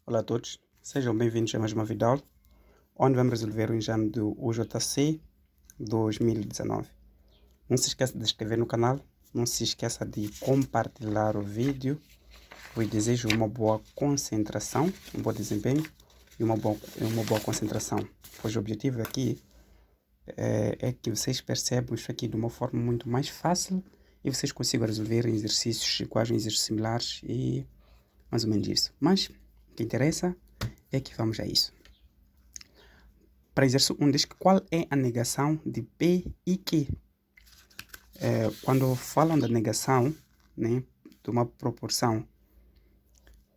Olá a todos, sejam bem-vindos a mais uma videoaula, onde vamos resolver o exame do UJC 2019. Não se esqueça de se inscrever no canal, não se esqueça de compartilhar o vídeo. Eu desejo uma boa concentração, um bom desempenho e uma boa concentração, pois o objetivo aqui é que vocês percebam isso aqui de uma forma muito mais fácil e vocês consigam resolver exercícios iguais, exercícios similares e mais ou menos isso. Mas o que interessa é que vamos a isso. Para exercício 1 diz que qual é a negação de P e Q? Quando falam da negação, né, de uma proporção,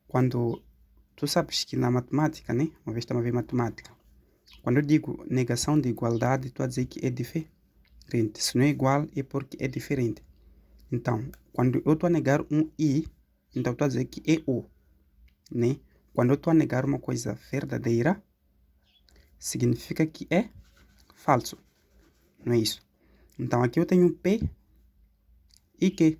quando tu sabes que na matemática, né, uma vez estamos a ver matemática, quando eu digo negação de igualdade, estou a dizer que é diferente. Se não é igual, é porque é diferente. Então, quando eu estou a negar um I, então estou a dizer que é O, né? Quando eu estou a negar uma coisa verdadeira, significa que é falso. Não é isso? Então, aqui eu tenho P e Q.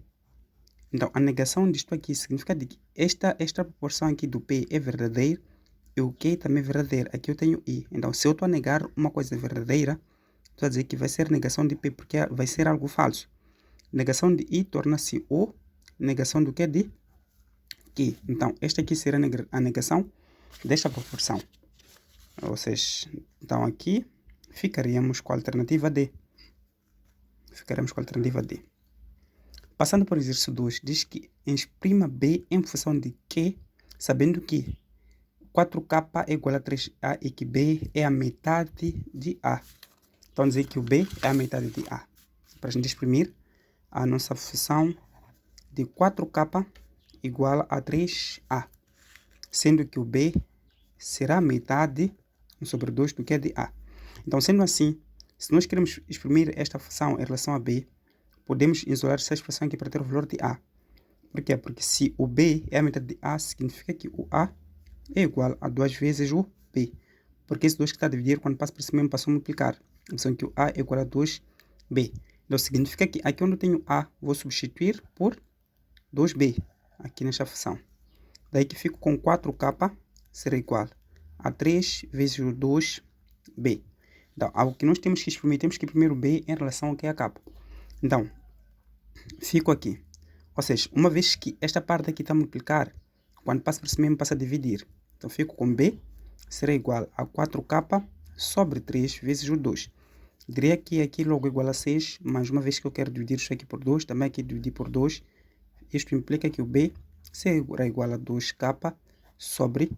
Então, a negação disto aqui significa de que esta proporção aqui do P é verdadeira e o Q também é verdadeiro. Aqui eu tenho I. Então, se eu estou a negar uma coisa verdadeira, estou a dizer que vai ser negação de P porque vai ser algo falso. Negação de I torna-se O, negação do Q de Q. Então, esta aqui será a negação desta proporção. Ou seja, então aqui ficaríamos com a alternativa D. Passando para o exercício 2, diz que exprima B em função de Q, sabendo que 4K é igual a 3A e que B é a metade de A. Então, dizer que o B é a metade de A. Para a gente exprimir a nossa função de 4K igual a 3A, sendo que o B será a metade sobre 2 do que é de A. Então, sendo assim, se nós queremos exprimir esta função em relação a B, podemos isolar essa expressão aqui para ter o valor de A. Por quê? Porque se o B é a metade de A, significa que o A é igual a 2 vezes o B. Porque esse 2 que está a dividir, quando passa por cima, passa a multiplicar. Então, que o A é igual a 2B. Então, significa que aqui onde eu tenho A, vou substituir por 2B, aqui nesta função. Daí que fico com 4K será igual a 3 vezes o 2B. Então, algo que nós temos que exprimir o B em relação ao que é a K. Então, fico aqui. Ou seja, uma vez que esta parte aqui está a multiplicar, quando passa por cima, passa a dividir. Então, fico com B será igual a 4K sobre 3 vezes o 2. Diria que aqui logo igual a 6, mas uma vez que eu quero dividir isso aqui por 2, também aqui dividir por 2, isto implica que o B será igual a 2K sobre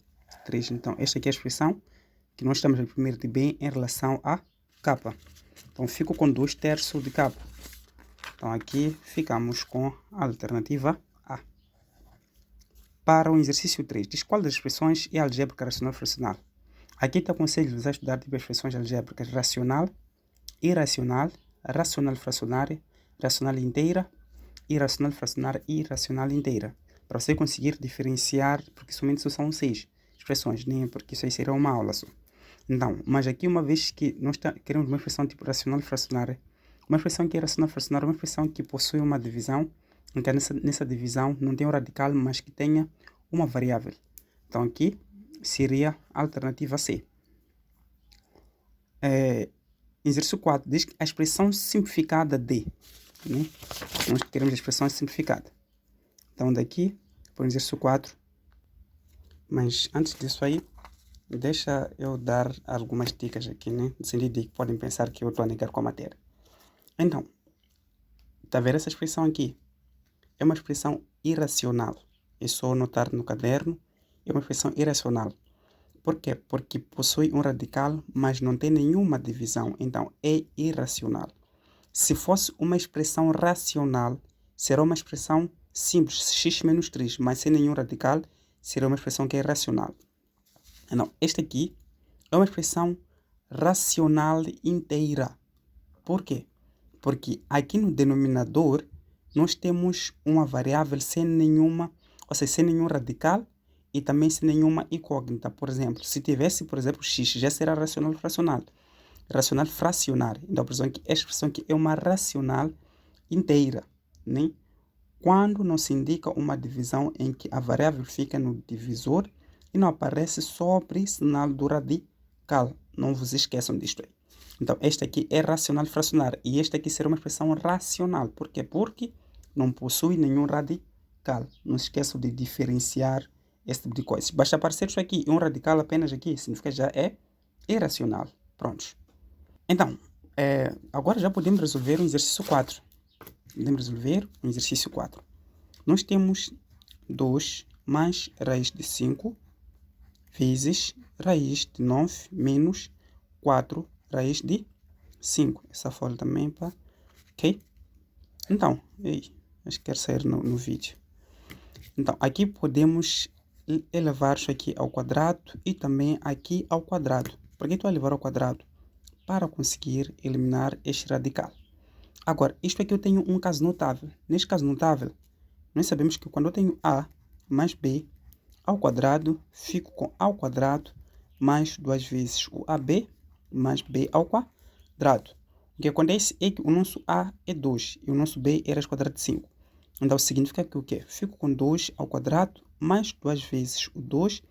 3. Então, esta aqui é a expressão que nós estamos a imprimir de B em relação a K. Então, fico com 2/3 de K. Então, aqui ficamos com a alternativa A. Para o exercício 3, diz qual das expressões é algébrica racional fracional. Aqui te aconselho a estudar tipo expressões algébricas racional, irracional, racional fracionária, racional inteira, irracional fracionária e irracional inteira. Para você conseguir diferenciar, porque somente são 6 expressões, nem porque isso aí será uma aula só. Então, mas aqui uma vez que nós queremos uma expressão tipo racional fracionária, uma expressão que é racional fracionária, uma expressão que possui uma divisão, em que nessa divisão não tem um radical, mas que tenha uma variável. Então aqui seria a alternativa C. Exercício 4 diz que a expressão simplificada de, né? Nós queremos a expressão simplificada. Então daqui para o exercício 4. Mas antes disso aí, deixa eu dar algumas dicas aqui, né? No sentido de que podem pensar que eu estou a negar com a matéria. Então, está a ver essa expressão aqui? É uma expressão irracional. É só notar no caderno, é uma expressão irracional. Por quê? Porque possui um radical, mas não tem nenhuma divisão. Então, é irracional. Se fosse uma expressão racional, será uma expressão simples, x menos 3, mas sem nenhum radical, será uma expressão que é racional. Então, esta aqui é uma expressão racional inteira. Por quê? Porque aqui no denominador, nós temos uma variável sem nenhuma, ou seja, sem nenhum radical e também sem nenhuma incógnita. Por exemplo, se tivesse, por exemplo, x, já será racional fracional. Racional fracionário. Então, por exemplo, esta expressão aqui é uma racional inteira, né? Quando não se indica uma divisão em que a variável fica no divisor e não aparece sobre sinal do radical. Não vos esqueçam disto aí. Então, este aqui é racional fracionário e este aqui será uma expressão racional. Por quê? Porque não possui nenhum radical. Não se esqueçam de diferenciar esse tipo de coisa. Basta aparecer isso aqui, um radical apenas aqui, significa que já é irracional. Prontos. Então, agora já podemos resolver o exercício 4. Podemos resolver o exercício 4. Nós temos 2 mais raiz de 5 vezes raiz de 9 menos 4 raiz de 5. Essa folha também, pá. Ok? Então, acho que quero sair no vídeo. Então, aqui podemos elevar isso aqui ao quadrado e também aqui ao quadrado. Por que estou a elevar ao quadrado? Para conseguir eliminar este radical. Agora, isto aqui eu tenho um caso notável. Neste caso notável, nós sabemos que quando eu tenho a mais b ao quadrado, fico com a ao quadrado mais 2 vezes o ab mais b ao quadrado. O que acontece é que o nosso a é 2 e o nosso b é raiz quadrada de 5. Então significa que o quê? Fico com 2 ao quadrado mais 2 vezes o 2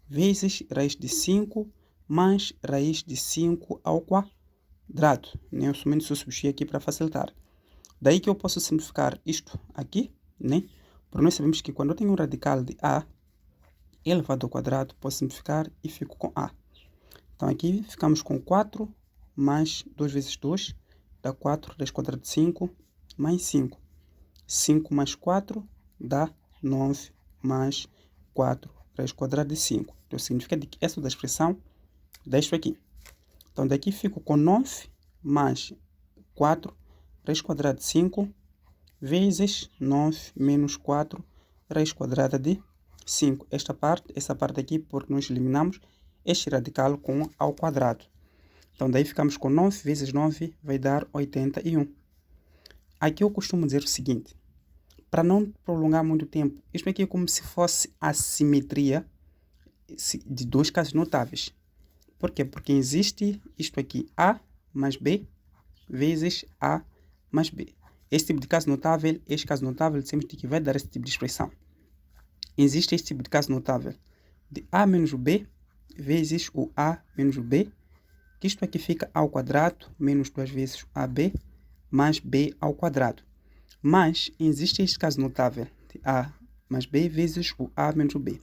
vezes raiz de 5 mais raiz de 5 ao quadrado. Eu somente só substituir aqui para facilitar. Daí que eu posso simplificar isto aqui, né? Porque nós sabemos que quando eu tenho um radical de a elevado ao quadrado, posso simplificar e fico com a. Então aqui ficamos com 4 mais 2 vezes 2 dá 4 raiz quadrada de 5 mais 5. 5 mais 4 dá 9 mais 4 raiz quadrada de 5. Então significa que essa da expressão dá isto aqui. Então daqui fico com 9 mais 4 raiz quadrada de 5 vezes 9 menos 4 raiz quadrada de 5. Essa parte aqui, porque nós eliminamos este radical com ao quadrado. Então daí ficamos com 9 vezes 9 vai dar 81. Aqui eu costumo dizer o seguinte, para não prolongar muito tempo, isto aqui é como se fosse a simetria de dois casos notáveis. Por quê? Porque existe isto aqui, A mais B vezes A mais B. Este tipo de caso notável, sempre que vai dar esse tipo de expressão. Existe este tipo de caso notável de A menos o B vezes o A menos o B, que isto aqui fica ao quadrado menos 2 vezes AB mais B ao quadrado. Mas existe este caso notável de A mais B vezes o A menos o B.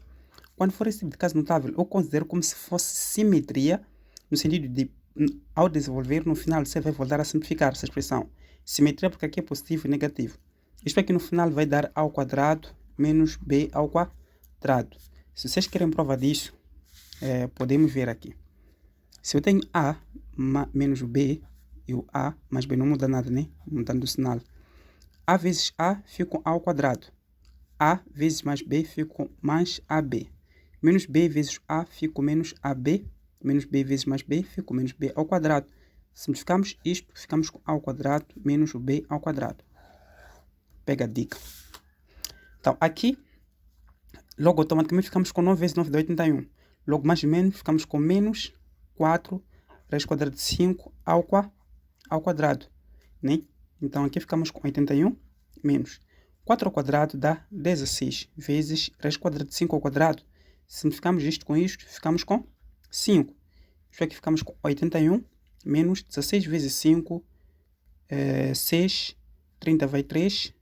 Quando for esse tipo de caso notável, eu considero como se fosse simetria, no sentido de, ao desenvolver, no final você vai voltar a simplificar essa expressão. Simetria porque aqui é positivo e negativo. Isto aqui no final vai dar A ao quadrado menos B ao quadrado. Se vocês querem prova disso, podemos ver aqui. Se eu tenho A menos o B, e o A mais B não muda nada, né? Mudando o sinal. A vezes A fica com A ao quadrado. A vezes mais B fica com mais AB. Menos B vezes A fica com menos AB. Menos B vezes mais B fica com menos B ao quadrado. Simplificamos isto, ficamos com A ao quadrado menos o B ao quadrado. Pega a dica. Então, aqui, logo automaticamente ficamos com 9 vezes 9 dá 81. Logo mais ou menos ficamos com menos 4 raiz quadrada de 5 ao quadrado. Né? Então, aqui ficamos com 81 menos 4 ao quadrado dá 16 vezes raiz quadrada de 5 ao quadrado. Simplificamos isto com isto, ficamos com 5. Isto aqui ficamos com 81 menos 16 vezes 5, 6, 30 vai 3,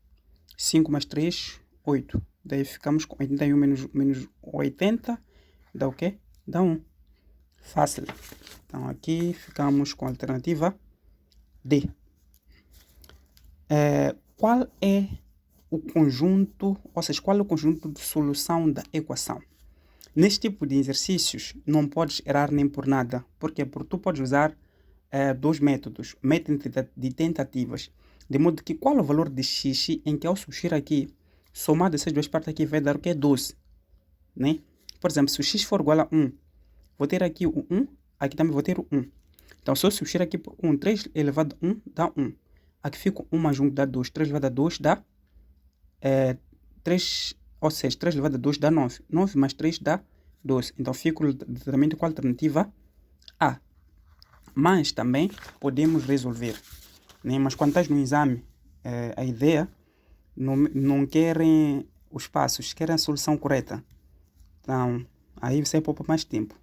5 mais 3, 8. Daí ficamos com 81 menos 80, dá o quê? Dá 1. Fácil. Então aqui ficamos com a alternativa D. Qual é o conjunto, ou seja, qual é o conjunto de solução da equação? Neste tipo de exercícios, não podes errar nem por nada. Por quê? Porque tu podes usar dois métodos, método de tentativas, de modo que qual é o valor de x em que ao substituir aqui, somado essas duas partes aqui, vai dar o que é 12. Né? Por exemplo, se o x for igual a 1, vou ter aqui o 1, aqui também vou ter o 1. Então, se eu substituir aqui por 1, 3 elevado a 1 dá 1. Aqui fica 1 mais 1 dá 2, 3 elevado a 2 dá 3, ou seja, 3 elevado a 2 dá 9. 9 mais 3 dá 12. Então, fico literalmente com a alternativa A. Mas também podemos resolver. Né? Mas quando estás no exame, a ideia não querem os passos, querem a solução correta. Então, Aí você poupa mais tempo.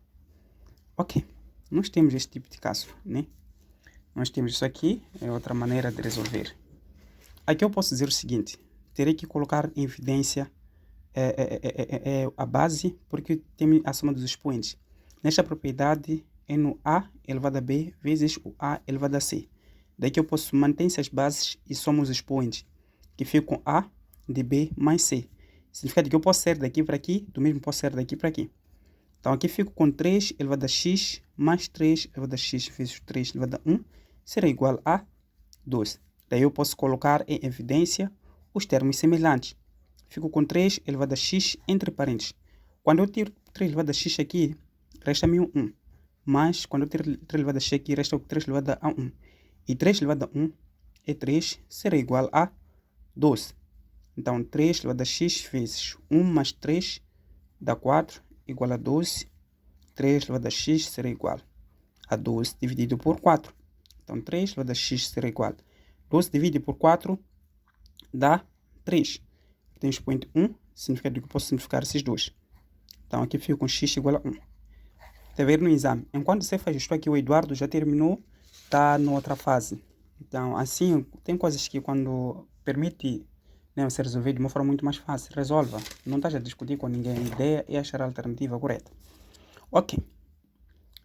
Ok, nós temos este tipo de caso, né? Nós temos isso aqui, é outra maneira de resolver. Aqui eu posso dizer o seguinte, terei que colocar em evidência a base, porque tem a soma dos expoentes. Nesta propriedade, é no A elevado a B vezes o A elevado a C. Daqui eu posso manter essas bases e somar os expoentes, que ficam A de B mais C. Significa que eu posso sair daqui para aqui, do mesmo posso sair daqui para aqui. Então aqui fico com 3 elevado a x mais 3 elevado a x vezes 3 elevado a 1 será igual a 12. Daí eu posso colocar em evidência os termos semelhantes. Fico com 3 elevado a x entre parênteses. Quando eu tiro 3 elevado a x aqui, resta-me um 1. Mas quando eu tiro 3 elevado a x aqui, resta 3 elevado a 1. E 3 elevado a 1 é 3, será igual a 12. Então 3 elevado a x vezes 1 mais 3 dá 4, igual a 12. 3 elevado a x será igual a 12 dividido por 4. Então 3 elevado a x será igual a 12 dividido por 4 dá 3. Tem o expoente 1, significa que eu posso simplificar esses dois. Então aqui fico com x igual a 1. Está vendo no exame? Enquanto você faz isto aqui, o Eduardo já terminou, está na outra fase. Então assim, tem coisas que quando permite, né, você resolver de uma forma muito mais fácil, resolva. Não estás a discutir com ninguém, a ideia é achar a alternativa correta. Ok.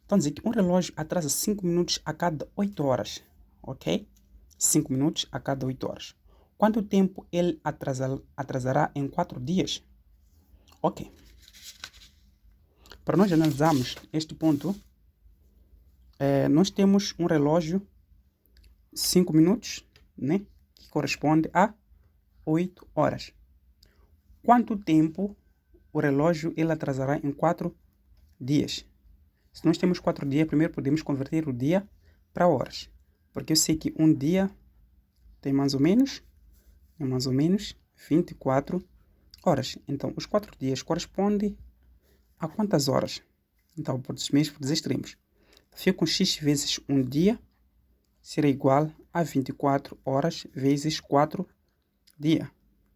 Então dizer que um relógio atrasa 5 minutos a cada 8 horas. Ok? 5 minutos a cada 8 horas. Quanto tempo ele atrasará em 4 dias? Ok. Para nós analisarmos este ponto, nós temos um relógio 5 minutos, né, que corresponde a 8 horas. Quanto tempo o relógio ele atrasará em 4 dias? Se nós temos 4 dias, primeiro podemos converter o dia para horas. Porque eu sei que um dia tem mais ou menos 24 horas. Então, os 4 dias correspondem a quantas horas? Então, por os mesmos extremos. Fico com x vezes um dia será igual a 24 horas vezes 4 dias.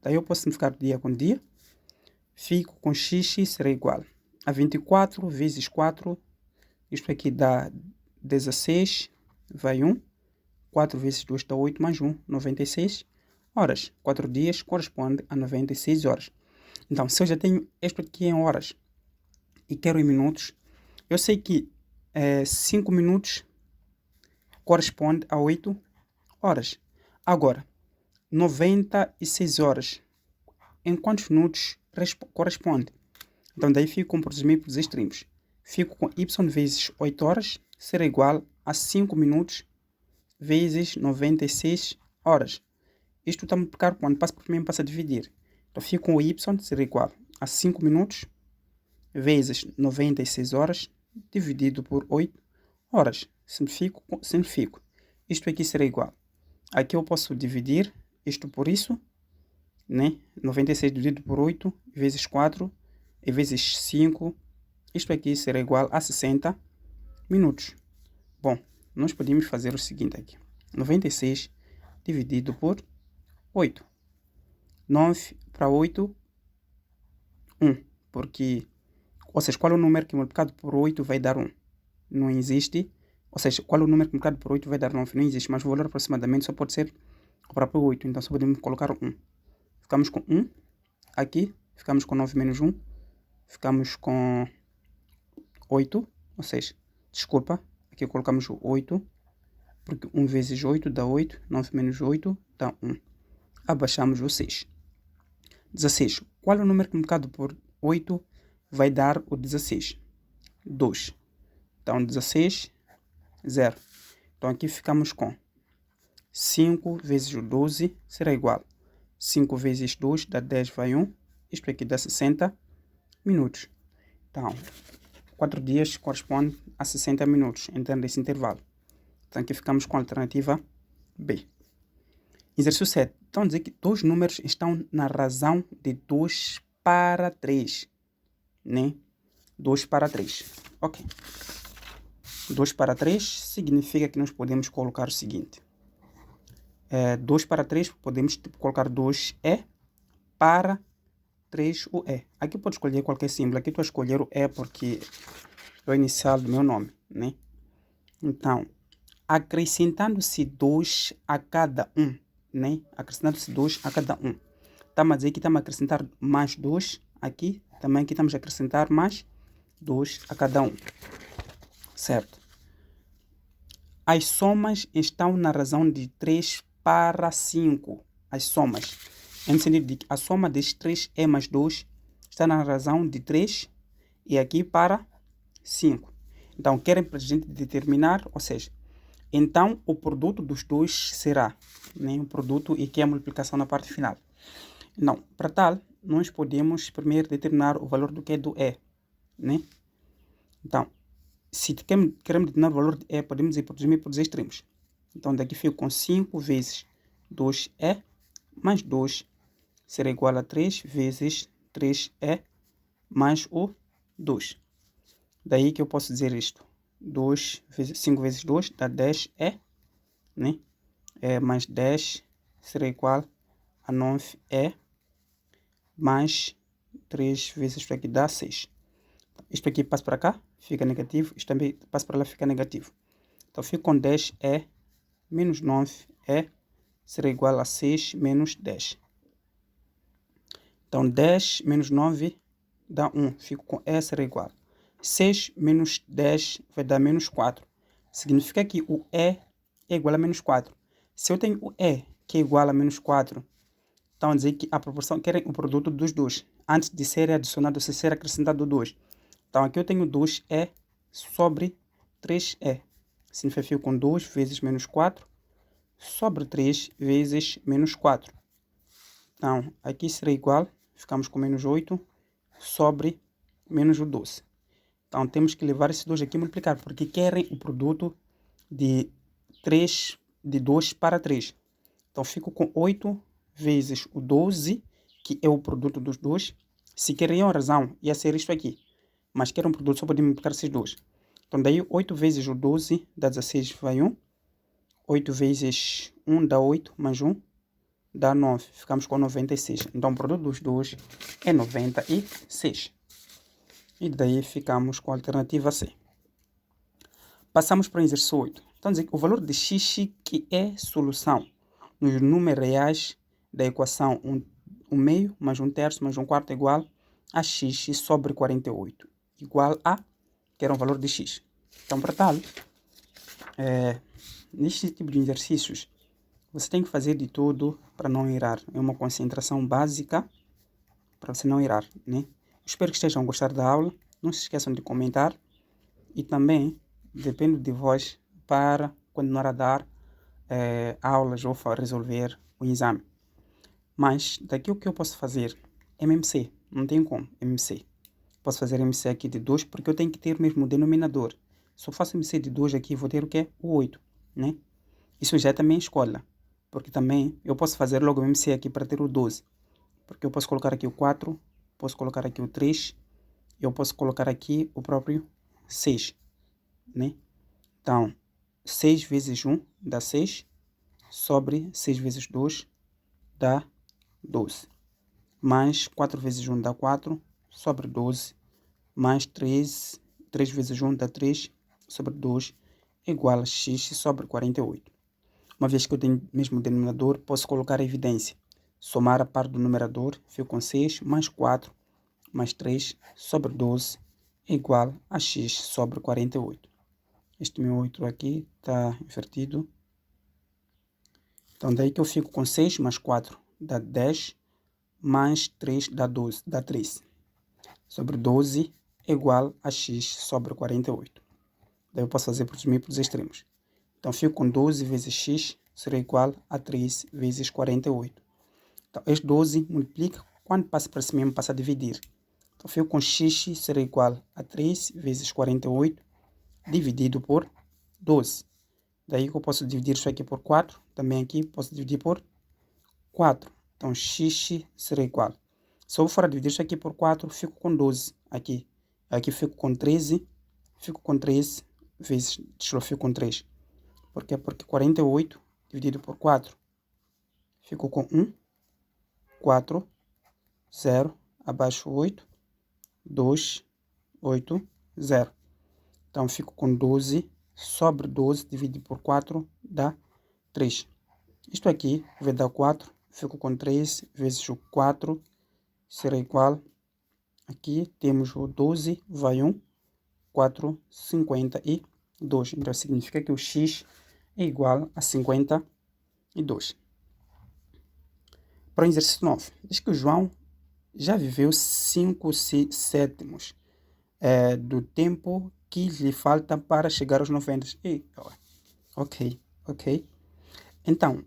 Daí eu posso simplificar dia com dia. Fico com x será igual a 24 vezes 4. Isto aqui dá 16, vai 1. 4 vezes 2 dá 8, mais 1, 96 horas. 4 dias corresponde a 96 horas. Então, se eu já tenho isto aqui em horas e quero em minutos, eu sei que 5 minutos corresponde a 8 horas. Agora, 96 horas, em quantos minutos corresponde? Então, daí fico com os extremos. Fico com y vezes 8 horas será igual a 5 minutos vezes 96 horas. Isto está a multiplicar quando passa por mim, passa a dividir. Então fico com o y será igual a 5 minutos vezes 96 horas dividido por 8 horas. Simplifico. Isto aqui será igual. Aqui eu posso dividir isto por isso, né? 96 dividido por 8 vezes 4 e vezes 5. Isto aqui será igual a 60 minutos. Bom, nós podemos fazer o seguinte aqui. 96 dividido por 8. 9 para 8, 1. Porque, ou seja, qual é o número que multiplicado por 8 vai dar 1? Não existe. Ou seja, qual é o número que multiplicado por 8 vai dar 9? Não existe, mas o valor aproximadamente só pode ser o próprio 8. Então só podemos colocar 1. Ficamos com 1 aqui. Ficamos com 9 menos 1. Ficamos com 8. Ou seja, desculpa. Aqui colocamos o 8, porque 1 vezes 8 dá 8, 9 menos 8 dá 1. Abaixamos o 6. 16. Qual é o número que multiplicado por 8 vai dar o 16? 2. Então, 16, 0. Então, aqui ficamos com 5 vezes o 12 será igual. 5 vezes 2 dá 10, vai 1. Isto aqui dá 60 minutos. Então, 4 dias corresponde a 60 minutos, entendo esse intervalo. Então aqui ficamos com a alternativa B. Exercício 7. Então dizer que dois números estão na razão de 2 para 3. Né? 2 para 3. Ok. 2 para 3 significa que nós podemos colocar o seguinte. 2 para 3 podemos colocar 2 para 3, o E. Aqui pode escolher qualquer símbolo. Aqui estou a escolher o E porque é o inicial do meu nome, né? Então, acrescentando-se 2 a cada um, né? Acrescentando-se 2 a cada um. Estamos a dizer que estamos a acrescentar mais 2 aqui. Também aqui estamos a acrescentar mais 2 a cada um. Certo? As somas estão na razão de 3 para 5. As somas. No sentido de que a soma destes 3E mais 2 está na razão de 3 e aqui para 5. Então, querem para a gente determinar, ou seja, então o produto dos dois será, né, o produto e que é a multiplicação na parte final. Não, para tal, nós podemos primeiro determinar o valor do que é do E, né? Então, se queremos determinar o valor de E, podemos ir por os extremos. Então, daqui fico com 5 vezes 2E mais 2 será igual a 3 vezes 3E mais o 2. Daí que eu posso dizer isto. 5 vezes 2 dá 10E, né? Mais 10 será igual a 9E mais 3 vezes isto aqui dá 6. Isto aqui passa para cá, fica negativo. Isto também passa para lá, fica negativo. Então, fico com 10E menos 9E será igual a 6 menos 10. Então, 10 menos 9 dá 1. Fico com E será igual. 6 menos 10 vai dar menos 4. Significa que o E é igual a menos 4. Se eu tenho o E que é igual a menos 4, então dizer que a proporção querem o produto dos dois. Antes de ser adicionado, se ser acrescentado 2. Então aqui eu tenho 2E sobre 3E. Significa que eu fico com 2 vezes menos 4 sobre 3 vezes menos 4. Então aqui será igual, ficamos com menos 8 sobre menos 12. Então temos que levar esses dois aqui e multiplicar, porque querem o produto de 2 para 3. Então fico com 8 vezes o 12, que é o produto dos dois. Se queriam a razão, ia ser isto aqui. Mas querem um produto, só podemos multiplicar esses dois. Então daí 8 vezes o 12 dá 16, vai 1. 8 vezes 1 dá 8, mais 1 dá 9. Ficamos com 96. Então o produto dos dois é 96. E daí ficamos com a alternativa C. Passamos para o exercício 8. Então, dizer que o valor de x, que é solução nos números reais da equação 1 meio mais 1 terço mais 1 quarto igual a x sobre 48. Igual a, que era o valor de x. Então, para tal, neste tipo de exercícios, você tem que fazer de tudo para não errar. É uma concentração básica para você não errar, né? Espero que estejam a gostar da aula. Não se esqueçam de comentar. E também dependo de vós para continuar a dar aulas ou resolver o exame. Mas daqui o que eu posso fazer? MMC. Não tem como. MC. Posso fazer MC aqui de 2 porque eu tenho que ter o mesmo denominador. Se eu faço MC de 2 aqui, vou ter o quê? O 8, né? Isso já é também escola. Porque também eu posso fazer logo o MC aqui para ter o 12. Porque eu posso colocar aqui o 4, posso colocar aqui o 3, eu posso colocar aqui o próprio 6, né? Então, 6 vezes 1 dá 6, sobre 6 vezes 2 dá 12. Mais 4 vezes 1 dá 4, sobre 12, mais 3 vezes 1 dá 3, sobre 2, igual a x sobre 48. Uma vez que eu tenho o mesmo denominador, posso colocar a evidência. Somar a parte do numerador, fico com 6, mais 4, mais 3, sobre 12, igual a x sobre 48. Este meu 8 aqui está invertido. Então, daí que eu fico com 6 mais 4 dá 10, mais 3 dá 12, dá 13. Sobre 12 igual a x sobre 48. Daí eu posso fazer por os extremos. Então, fico com 12 vezes x será igual a 3 vezes 48. Então, este 12 multiplica, quando passa para cima, passa a dividir. Então, fico com x será igual a 3 vezes 48 dividido por 12. Daí que eu posso dividir isso aqui por 4. Também aqui posso dividir por 4. Então, x será igual. Se eu for dividir isso aqui por 4, fico com 12 aqui. Aqui fico com 13. Fico com 13 vezes, deixa eu fico com 3. Por quê? Porque 48 dividido por 4. Fico com 1, 4, 0. abaixo 8, 2, 8, 0. Então, fico com 12 sobre 12 dividido por 4 dá 3. Isto aqui vai dar 4. Fico com 3 vezes o 4 será igual. Aqui temos o 12, vai 1, 4, 52. Então, significa que o x é igual a 52. Para o exercício 9, diz que o João já viveu 5 sétimos do tempo que lhe falta para chegar aos 90. Ok. Então,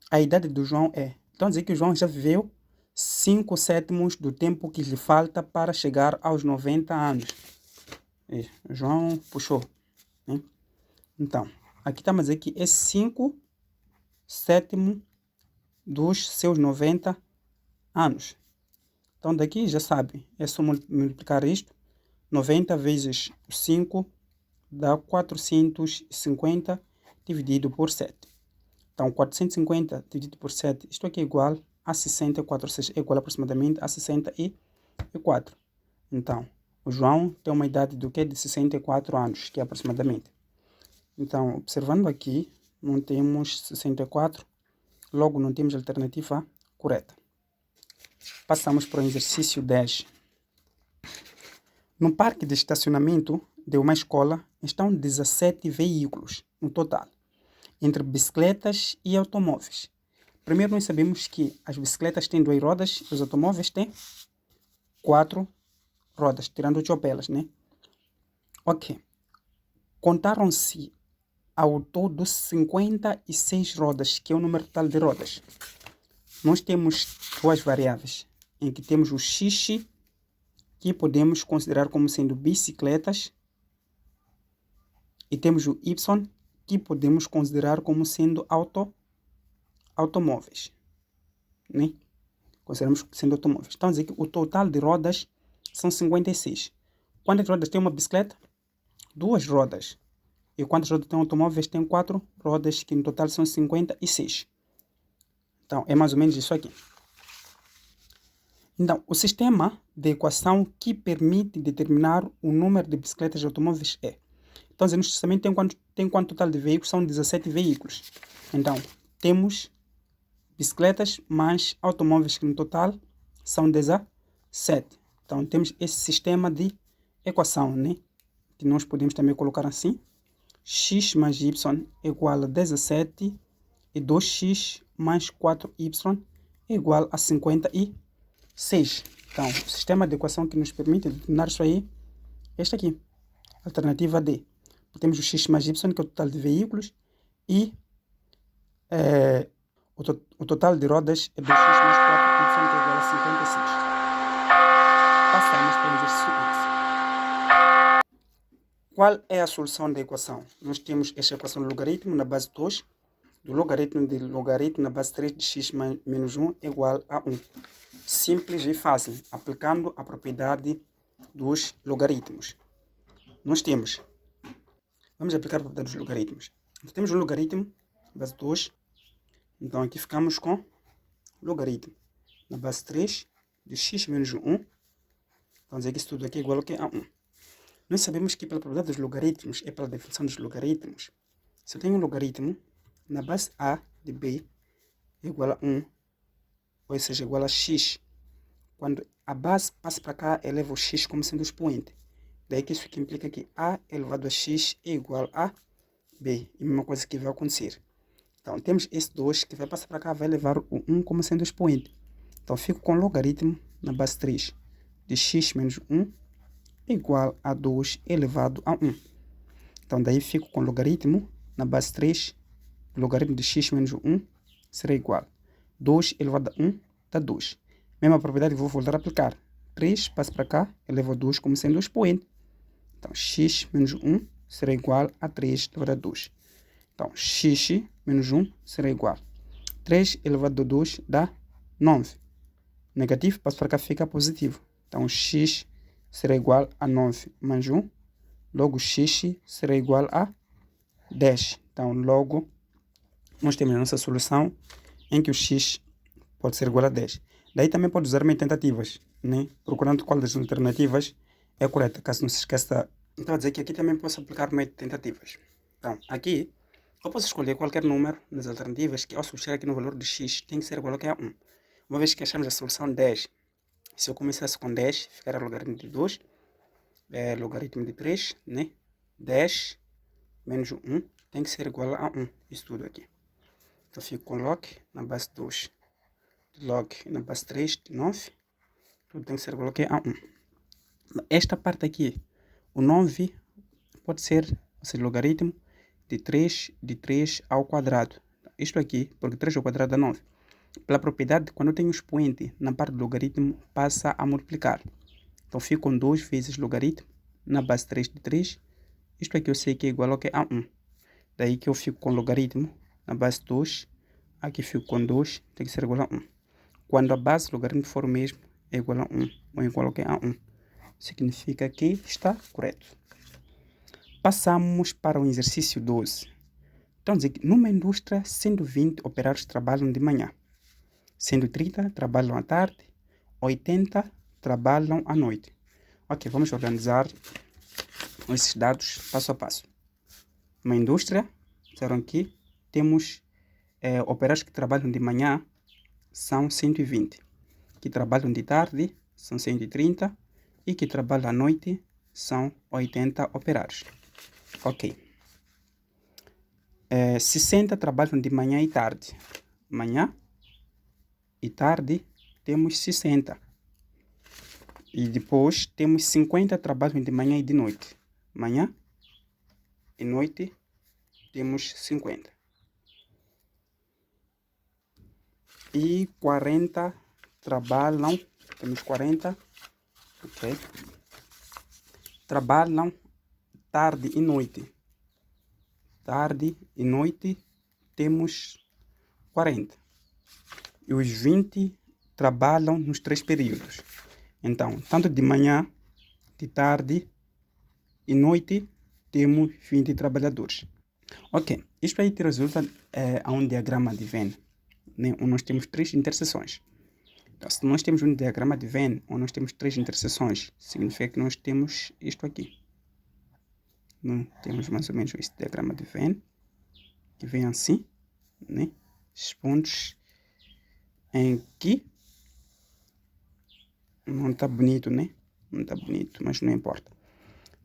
a idade do João é... Então, dizer que o João já viveu 5 sétimos do tempo que lhe falta para chegar aos 90 anos. O João puxou. Né? Então, aqui estamos a dizer que é 5 sétimos dos seus 90 anos. Então, daqui já sabe, é só multiplicar isto. 90 vezes 5 dá 450 dividido por 7. Então, 450 dividido por 7, isto aqui é igual a 64, ou seja, é igual aproximadamente a 64. Então, o João tem uma idade do que? De 64 anos, que é aproximadamente. Então, observando aqui, não temos 64, logo não temos a alternativa correta. Passamos para o exercício 10. No parque de estacionamento de uma escola estão 17 veículos no total, entre bicicletas e automóveis. Primeiro nós sabemos que as bicicletas têm 2 rodas e os automóveis têm 4 rodas, tirando o chopelas, né? Ok. Contaram-se ao todo 56 rodas, que é o número total de rodas. Nós temos 2 variáveis, em que temos o x, que podemos considerar como sendo bicicletas, e temos o y, que podemos considerar como sendo automóveis. Né? Consideramos sendo automóveis. Então, dizer que o total de rodas são 56. Quantas rodas tem uma bicicleta? 2 rodas. E quantas rodas tem um automóvel? Tem 4 rodas, que no total são 56. Então, é mais ou menos isso aqui. Então, o sistema de equação que permite determinar o número de bicicletas e automóveis é... Então, no sistema tem quanto total de veículos? São 17 veículos. Então, temos bicicletas mais automóveis, que no total são 17. Então, temos esse sistema de equação, né? Que nós podemos também colocar assim. X mais y é igual a 17 e 2x mais 4y é igual a 56. Então, o sistema de equação que nos permite determinar isso aí é este aqui. Alternativa D. Temos o x mais y, que é o total de veículos, e o total de rodas é 2x mais 4y, que é igual a 56. Passamos para o exercício 11. Qual é a solução da equação? Nós temos esta equação do logaritmo na base 2, do logaritmo de logaritmo na base 3 de x menos 1 é igual a 1. Simples e fácil, aplicando a propriedade dos logaritmos. Nós temos... Vamos aplicar a propriedade dos logaritmos. Então, temos o logaritmo na base 2. Então, aqui ficamos com logaritmo na base 3 de x menos 1. Então, dizer que isso tudo aqui é igual ao que? A 1. Nós sabemos que pela propriedade dos logaritmos, é pela definição dos logaritmos, se eu tenho um logaritmo na base a de b é igual a 1, ou seja, igual a x, quando a base passa para cá, eleva o x como sendo o expoente. Daí que isso aqui implica que a elevado a x é igual a b. E a mesma coisa que vai acontecer. Então, temos esse 2 que vai passar para cá, vai levar o 1 como sendo o expoente. Então, fico com logaritmo na base 3 de x menos 1 igual a 2 elevado a 1. Então, daí fico com logaritmo na base 3, logaritmo de x menos 1 será igual a 2 elevado a 1 dá 2. Mesma propriedade, vou voltar a aplicar. 3 passa para cá, eleva 2 como sendo o expoente. Então, x menos 1 será igual a 3 elevado a 2. Então, x menos 1 será igual a 3 elevado a 2 dá 9. Negativo, passa para cá, fica positivo. Então, x será igual a 9 mais 1. Logo, x será igual a 10. Então, logo, nós temos a nossa solução em que o x pode ser igual a 10. Daí também pode usar também tentativas, né? Procurando qual das alternativas é correta, caso não se esqueça. Então, a dizer que aqui também posso aplicar o método de tentativas. Então, aqui, eu posso escolher qualquer número nas alternativas que, ao substituir aqui no valor de x, tem que ser igual a 1. Uma vez que achamos a solução 10, se eu começasse com 10, ficará logaritmo de 2, logaritmo de 3, né? 10 menos 1 tem que ser igual a 1, isso tudo aqui. Então, fico com log na base 2, log na base 3 de 9, tudo tem que ser igual a 1. Esta parte aqui, o 9 pode ser, ou seja, logaritmo de 3 ao quadrado. Isto aqui, porque 3 ao quadrado dá 9. Pela propriedade, quando eu tenho expoente na parte do logaritmo, passa a multiplicar. Então, fico com 2 vezes logaritmo na base 3 de 3. Isto aqui eu sei que é igual a 1. Daí que eu fico com logaritmo na base 2. Aqui fico com 2, tem que ser igual a 1. Quando a base do logaritmo for o mesmo, é igual a 1, ou igual a 1. Significa que está correto. Passamos para o exercício 12. Então, dizer que numa indústria, 120 operários trabalham de manhã, 130 trabalham à tarde, 80 trabalham à noite. Ok, vamos organizar esses dados passo a passo. Uma indústria, disseram aqui, temos operários que trabalham de manhã, são 120. Que trabalham de tarde, são 130. E que trabalham à noite, são 80 operários. Ok. 60 trabalham de manhã e tarde. Manhã e tarde temos 60. E depois temos 50 trabalham de manhã e de noite. Manhã e noite temos 50. E 40 trabalham, temos 40, ok. Trabalham tarde e noite. Tarde e noite temos 40. E os 20 trabalham nos 3 períodos. Então, tanto de manhã, de tarde e noite, temos 20 trabalhadores. Ok, isto aí te resulta a um diagrama de Venn, né, onde nós temos 3 interseções. Então, se nós temos um diagrama de Venn, onde nós temos 3 interseções, significa que nós temos isto aqui. Temos mais ou menos esse diagrama de Venn, que vem assim, né? Esses pontos em que não está bonito, né? Não está bonito, mas não importa.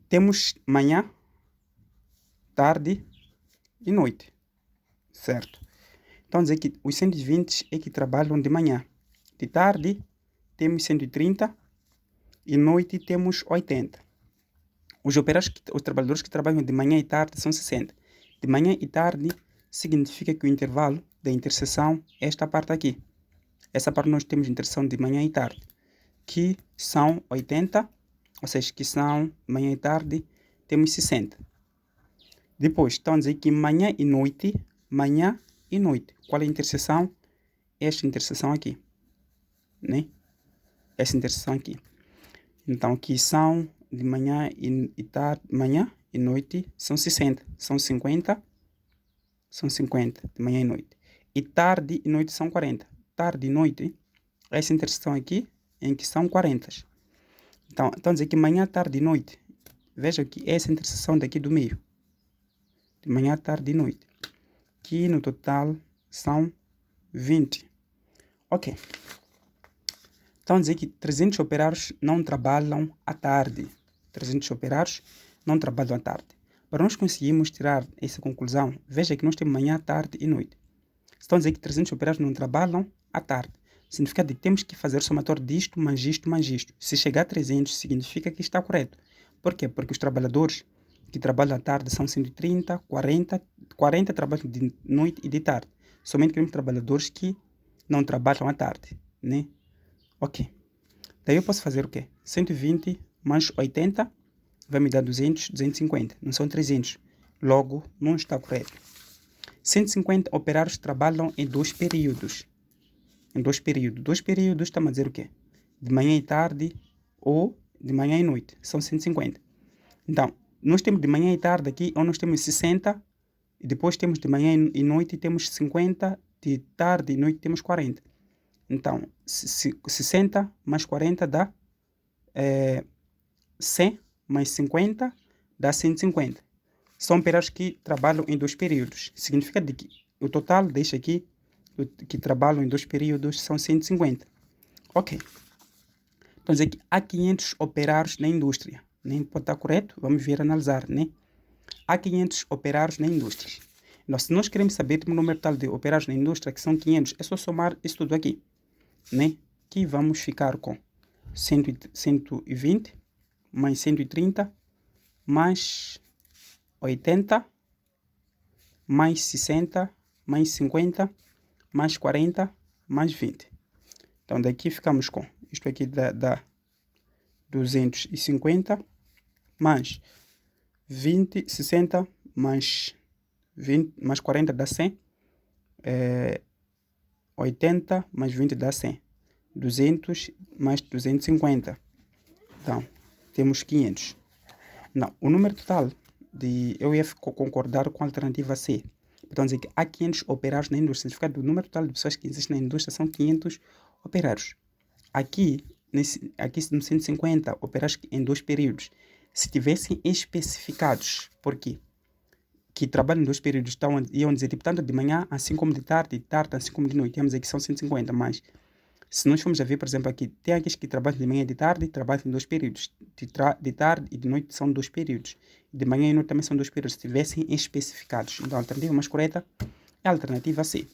Temos manhã, tarde e noite, certo? Então, dizer que os 120 é que trabalham de manhã. De tarde, temos 130 e noite temos 80. Os trabalhadores que trabalham de manhã e tarde são 60. De manhã e tarde significa que o intervalo da interseção é esta parte aqui. Essa parte nós temos interseção de manhã e tarde, que são 80, ou seja, que são manhã e tarde, temos 60. Depois, estão a dizer que manhã e noite, qual é a interseção? Esta interseção aqui, né? Essa interseção aqui. Então, aqui são de manhã e tarde, manhã e noite, são 60. São 50 de manhã e noite. E tarde e noite são 40. Tarde e noite, essa interseção aqui, em que são 40. Então, a dizer que manhã, tarde e noite, veja que essa interseção daqui do meio. De manhã, tarde e noite. Que no total são 20. Ok. Então, dizer que 300 operários não trabalham à tarde. 300 operários não trabalham à tarde. Para nós conseguirmos tirar essa conclusão, veja que nós temos manhã, tarde e noite. Estão a dizer que 300 operários não trabalham à tarde. Significa que temos que fazer o somatório disto, mais isto, mais isto. Se chegar a 300, significa que está correto. Por quê? Porque os trabalhadores que trabalham à tarde são 130, 40 trabalham de noite e de tarde. Somente queremos trabalhadores que não trabalham à tarde, né? Ok. Daí eu posso fazer o quê? 120 mais 80 vai me dar 200, 250. Não são 300. Logo, não está correto. 150 operários trabalham em 2 períodos. Em 2 períodos. 2 períodos estamos a dizer o quê? De manhã e tarde ou de manhã e noite. São 150. Então, nós temos de manhã e tarde aqui, ou nós temos 60. E depois temos de manhã e noite temos 50. De tarde e noite temos 40. Então, 60 mais 40 dá 100 mais 50 dá 150. São operários que trabalham em 2 períodos. Significa de que o total deste aqui, que trabalham em 2 períodos, são 150. Ok. Então, dizer que há 500 operários na indústria. Nem pode estar correto? Vamos ver, analisar, né? Há 500 operários na indústria. Então, se nós queremos saber o número total de operários na indústria, que são 500, é só somar isso tudo aqui, né? Que vamos ficar com 120 mais 130 mais 80 mais 60 mais 50 mais 40 mais 20. Então, daqui ficamos com isto aqui dá 250 mais 20, 60 mais 20 mais 40 dá 100. 80 mais 20 dá 100. 200 mais 250. Então, temos 500. Não, o número total eu ia concordar com a alternativa C. Então, dizer que há 500 operários na indústria. Significa o número total de pessoas que existem na indústria são 500 operários. Aqui no 150 operários em 2 períodos. Se tivessem especificados, por quê? Que trabalham em 2 períodos, iam dizer tipo, tanto de manhã assim como de tarde assim como de noite. Iam dizer que são 150, mas se nós formos a ver, por exemplo, aqui, tem aqueles que trabalham de manhã e de tarde, trabalham em 2 períodos. De tarde e de noite são 2 períodos. De manhã e noite também são 2 períodos, se tivessem especificados. Então, a alternativa mais correta é a alternativa C.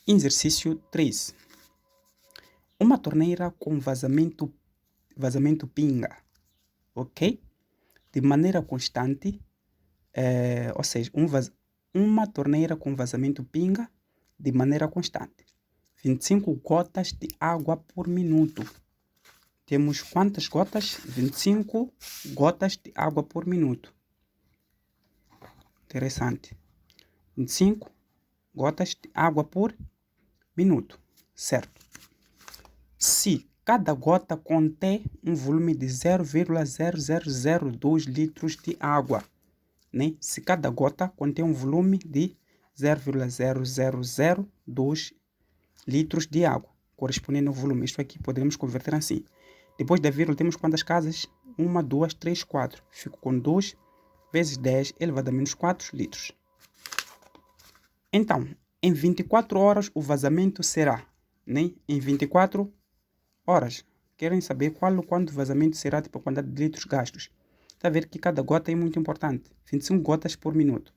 Exercício 3. Uma torneira com vazamento pinga, ok? De maneira constante, ou seja, uma torneira com vazamento pinga de maneira constante. 25 gotas de água por minuto. Temos quantas gotas? 25 gotas de água por minuto. Interessante. 25 gotas de água por minuto. Certo. Se cada gota contém um volume de 0,0002 litros de água, né? Se cada gota contém um volume de 0,0002 litros de água, correspondendo ao volume. Isto aqui podemos converter assim. Depois da vírgula temos quantas casas? 1, 2, 3, 4. Fico com 2 vezes 10 elevado a menos 4 litros. Então, em 24 horas o vazamento será, né? Em 24 horas. Querem saber quando o vazamento será, tipo a quantidade de litros gastos. Está a ver que cada gota é muito importante. 25 gotas por minuto.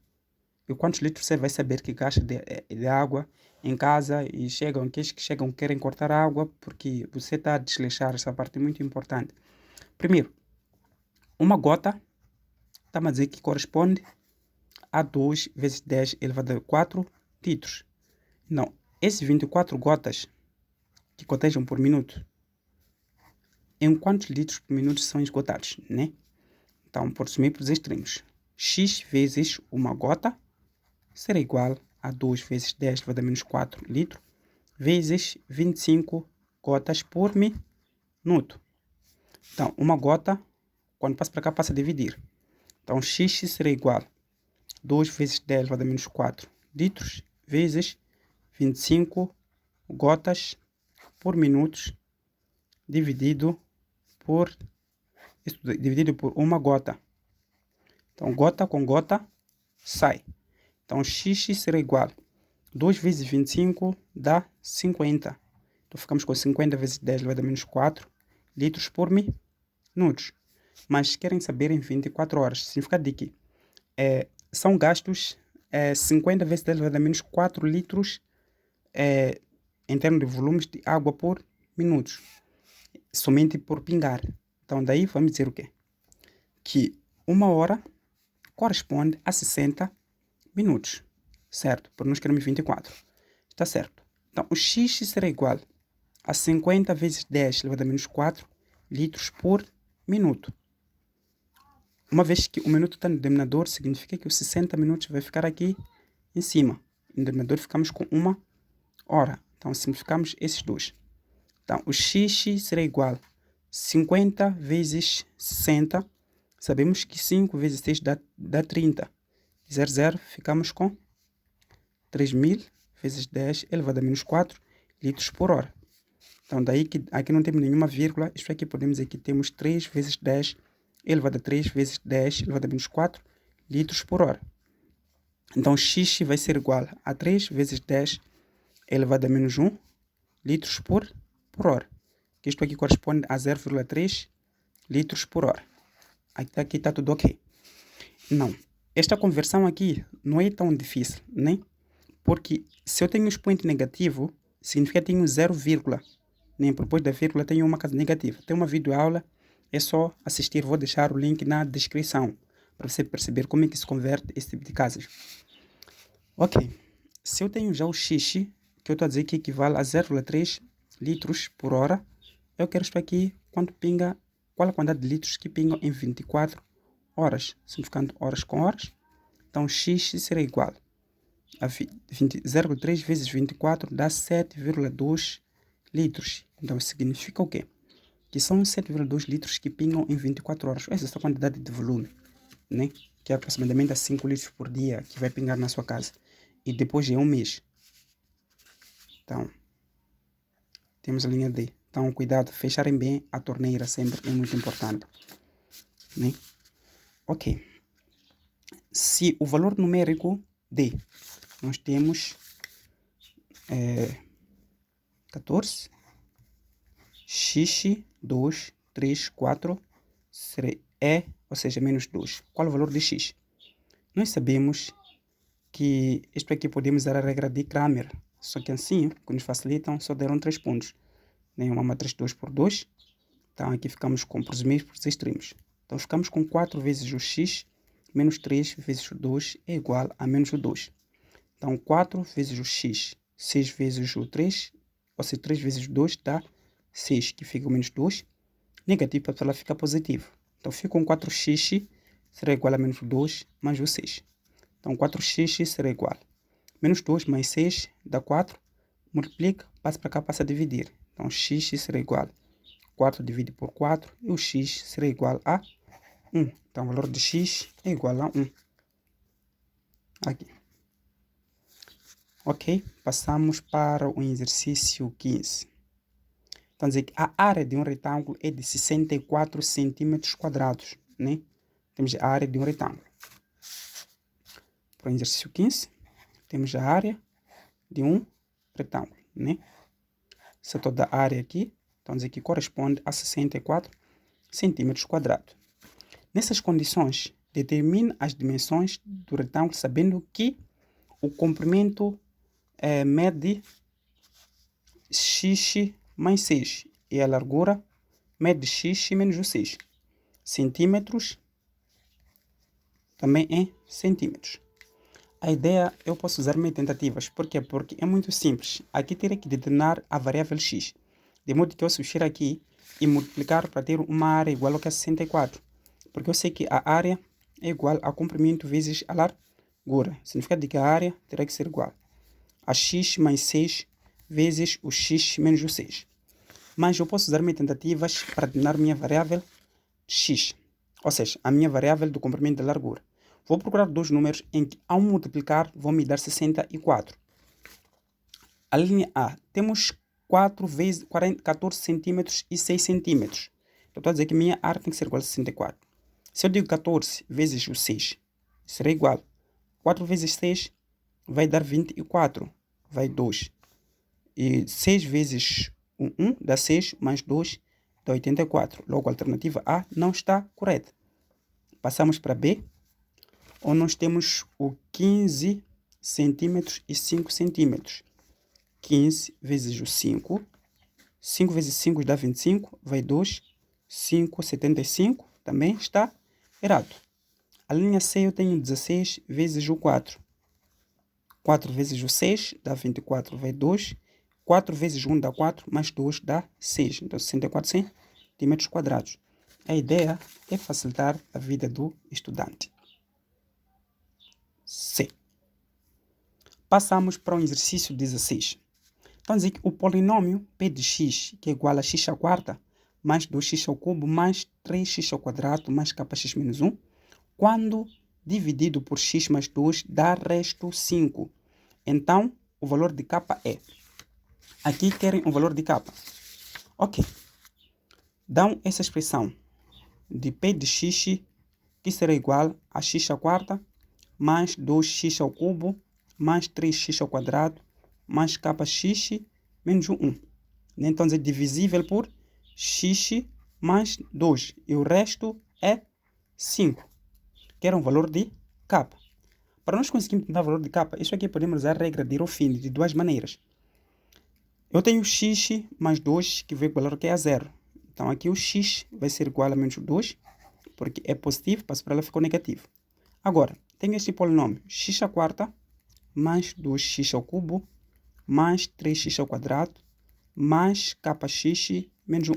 E quantos litros você vai saber que gasta de água em casa e aqueles que chegam querem cortar a água porque você está a desleixar, essa parte é muito importante. Primeiro, uma gota está a dizer que corresponde a 2 vezes 10 elevado a 4 litros. Não, esses 24 gotas que cotejam por minuto, em quantos litros por minuto são esgotados, né? Então, por sumir para os extremos, x vezes uma gota será igual a 2 vezes 10 elevado a menos 4 litros, vezes 25 gotas por minuto. Então, uma gota, quando passa para cá, passa a dividir. Então, x será igual a 2 vezes 10 elevado a menos 4 litros, vezes 25 gotas por minuto, dividido por uma gota. Então, gota com gota sai. Então, x será igual a 2 vezes 25 dá 50. Então, ficamos com 50 vezes 10 elevado a menos 4 litros por minuto. Mas querem saber em 24 horas. Significa de que são gastos 50 vezes 10 elevado a menos 4 litros em termos de volumes de água por minuto. Somente por pingar. Então, daí vamos dizer o quê? Que uma hora corresponde a 60 minutos, certo? Por nós queremos 24. Está certo. Então, o x será igual a 50 vezes 10 elevado a menos 4 litros por minuto. Uma vez que o minuto está no denominador, significa que os 60 minutos vai ficar aqui em cima. No denominador ficamos com uma hora. Então, simplificamos esses dois. Então, o x será igual a 50 vezes 60. Sabemos que 5 vezes 6 dá 30. 0, ficamos com 3.000 vezes 10 elevado a menos 4 litros por hora. Então, daí que aqui não temos nenhuma vírgula, isto aqui podemos dizer que temos 3 vezes 10 elevado a 3 vezes 10 elevado a menos 4 litros por hora. Então, x vai ser igual a 3 vezes 10 elevado a menos 1 litros por hora. Isto aqui corresponde a 0,3 litros por hora. Aqui está tudo ok. Não, esta conversão aqui não é tão difícil, né? Porque se eu tenho um expoente negativo, significa que tenho 0, né? Depois da vírgula tenho uma casa negativa. Tem uma videoaula, é só assistir. Vou deixar o link na descrição para você perceber como é que se converte esse tipo de casas. Ok, se eu tenho já o x, que eu estou a dizer que equivale a 0,3 litros por hora, eu quero isto aqui, quanto pinga, qual a quantidade de litros que pingam em 24 horas, simplificando horas com horas. Então, x será igual a 0,3 vezes 24 dá 7,2 litros. Então, significa o quê? Que são 7,2 litros que pingam em 24 horas. Essa é a quantidade de volume, né? Que é aproximadamente a 5 litros por dia que vai pingar na sua casa. E depois de um mês. Então, temos a linha D. Então, cuidado, fecharem bem a torneira sempre é muito importante, né? Ok. Se o valor numérico D, nós temos 14, x, 2, 3, 4, ou seja, menos 2. Qual é o valor de x? Nós sabemos que isto aqui podemos usar a regra de Cramer, só que assim, que nos facilitam, só deram 3 pontos. Uma matriz 2 por 2. Então aqui ficamos com por meios por extremos. Então ficamos com 4 vezes o x menos 3 vezes o 2 é igual a menos o 2. Então 4 vezes o x, 6 vezes o 3, ou seja, 3 vezes o 2 dá 6, que fica o menos 2. Negativo para ela fica positivo. Então fica com 4x será igual a menos 2 mais o 6. Então 4x será igual a menos 2 mais 6 dá 4. Multiplica, passa para cá, passa a dividir. Então x será igual a 4 dividido por 4 e o x será igual a 1. Então o valor de x é igual a 1. Aqui. Ok, passamos para o exercício 15. Então dizer que a área de um retângulo é de 64 centímetros quadrados, né? Temos a área de um retângulo. Para o exercício 15, temos a área de um retângulo, né? Essa toda a área aqui, então dizer que corresponde a 64 centímetros quadrados. Nessas condições, determine as dimensões do retângulo sabendo que o comprimento mede x mais 6 e a largura mede x menos o 6. Centímetros também em centímetros. A ideia, eu posso usar meio tentativas. Por quê? Porque é muito simples. Aqui terei que determinar a variável x. De modo que eu substituir aqui e multiplicar para ter uma área igual ao que é 64. Porque eu sei que a área é igual ao comprimento vezes a largura. Significa que a área terá que ser igual a x mais 6 vezes o x menos o 6. Mas eu posso usar minhas tentativas para determinar minha variável x. Ou seja, a minha variável do comprimento da largura. Vou procurar dois números em que, ao multiplicar, vão me dar 64. A linha A, temos 4 vezes 14 centímetros e 6 centímetros. Então, estou a dizer que minha área tem que ser igual a 64. Se eu digo 14 vezes o 6, será igual. 4 vezes 6 vai dar 24, vai 2. E 6 vezes 1 dá 6, mais 2 dá 84. Logo, a alternativa A não está correta. Passamos para B, onde nós temos o 15 centímetros e 5 centímetros. 15 vezes o 5. 5 vezes 5 dá 25, vai 2. 5, 75, também está errado. A linha C eu tenho 16 vezes o 4. 4 vezes o 6 dá 24, vai 2. 4 vezes 1 dá 4, mais 2 dá 6. Então, 64 centímetros quadrados. A ideia é facilitar a vida do estudante. C. Passamos para o exercício 16. Então, dizer que o polinômio P de x, que é igual a x à quarta, mais 2x ao cubo, mais 3x ao quadrado, mais kx menos 1, quando dividido por x mais 2, dá resto 5. Então, o valor de k é. Aqui querem um valor de k. Ok. Dão essa expressão de p de x, que será igual a x à quarta, mais 2x ao cubo, mais 3x ao quadrado, mais kx, menos 1. Então, é divisível por x mais 2. E o resto é 5, que era um valor de k. Para nós conseguirmos dar o valor de k, isso aqui podemos usar a regra de Ruffini de duas maneiras. Eu tenho x mais 2, que vai igualar o que é a 0. Então, aqui o x vai ser igual a menos 2, porque é positivo, passo para lá ficou negativo. Agora, tenho este polinômio, x à quarta, mais 2x ao cubo, mais 3x ao quadrado, mais kx, menos 1.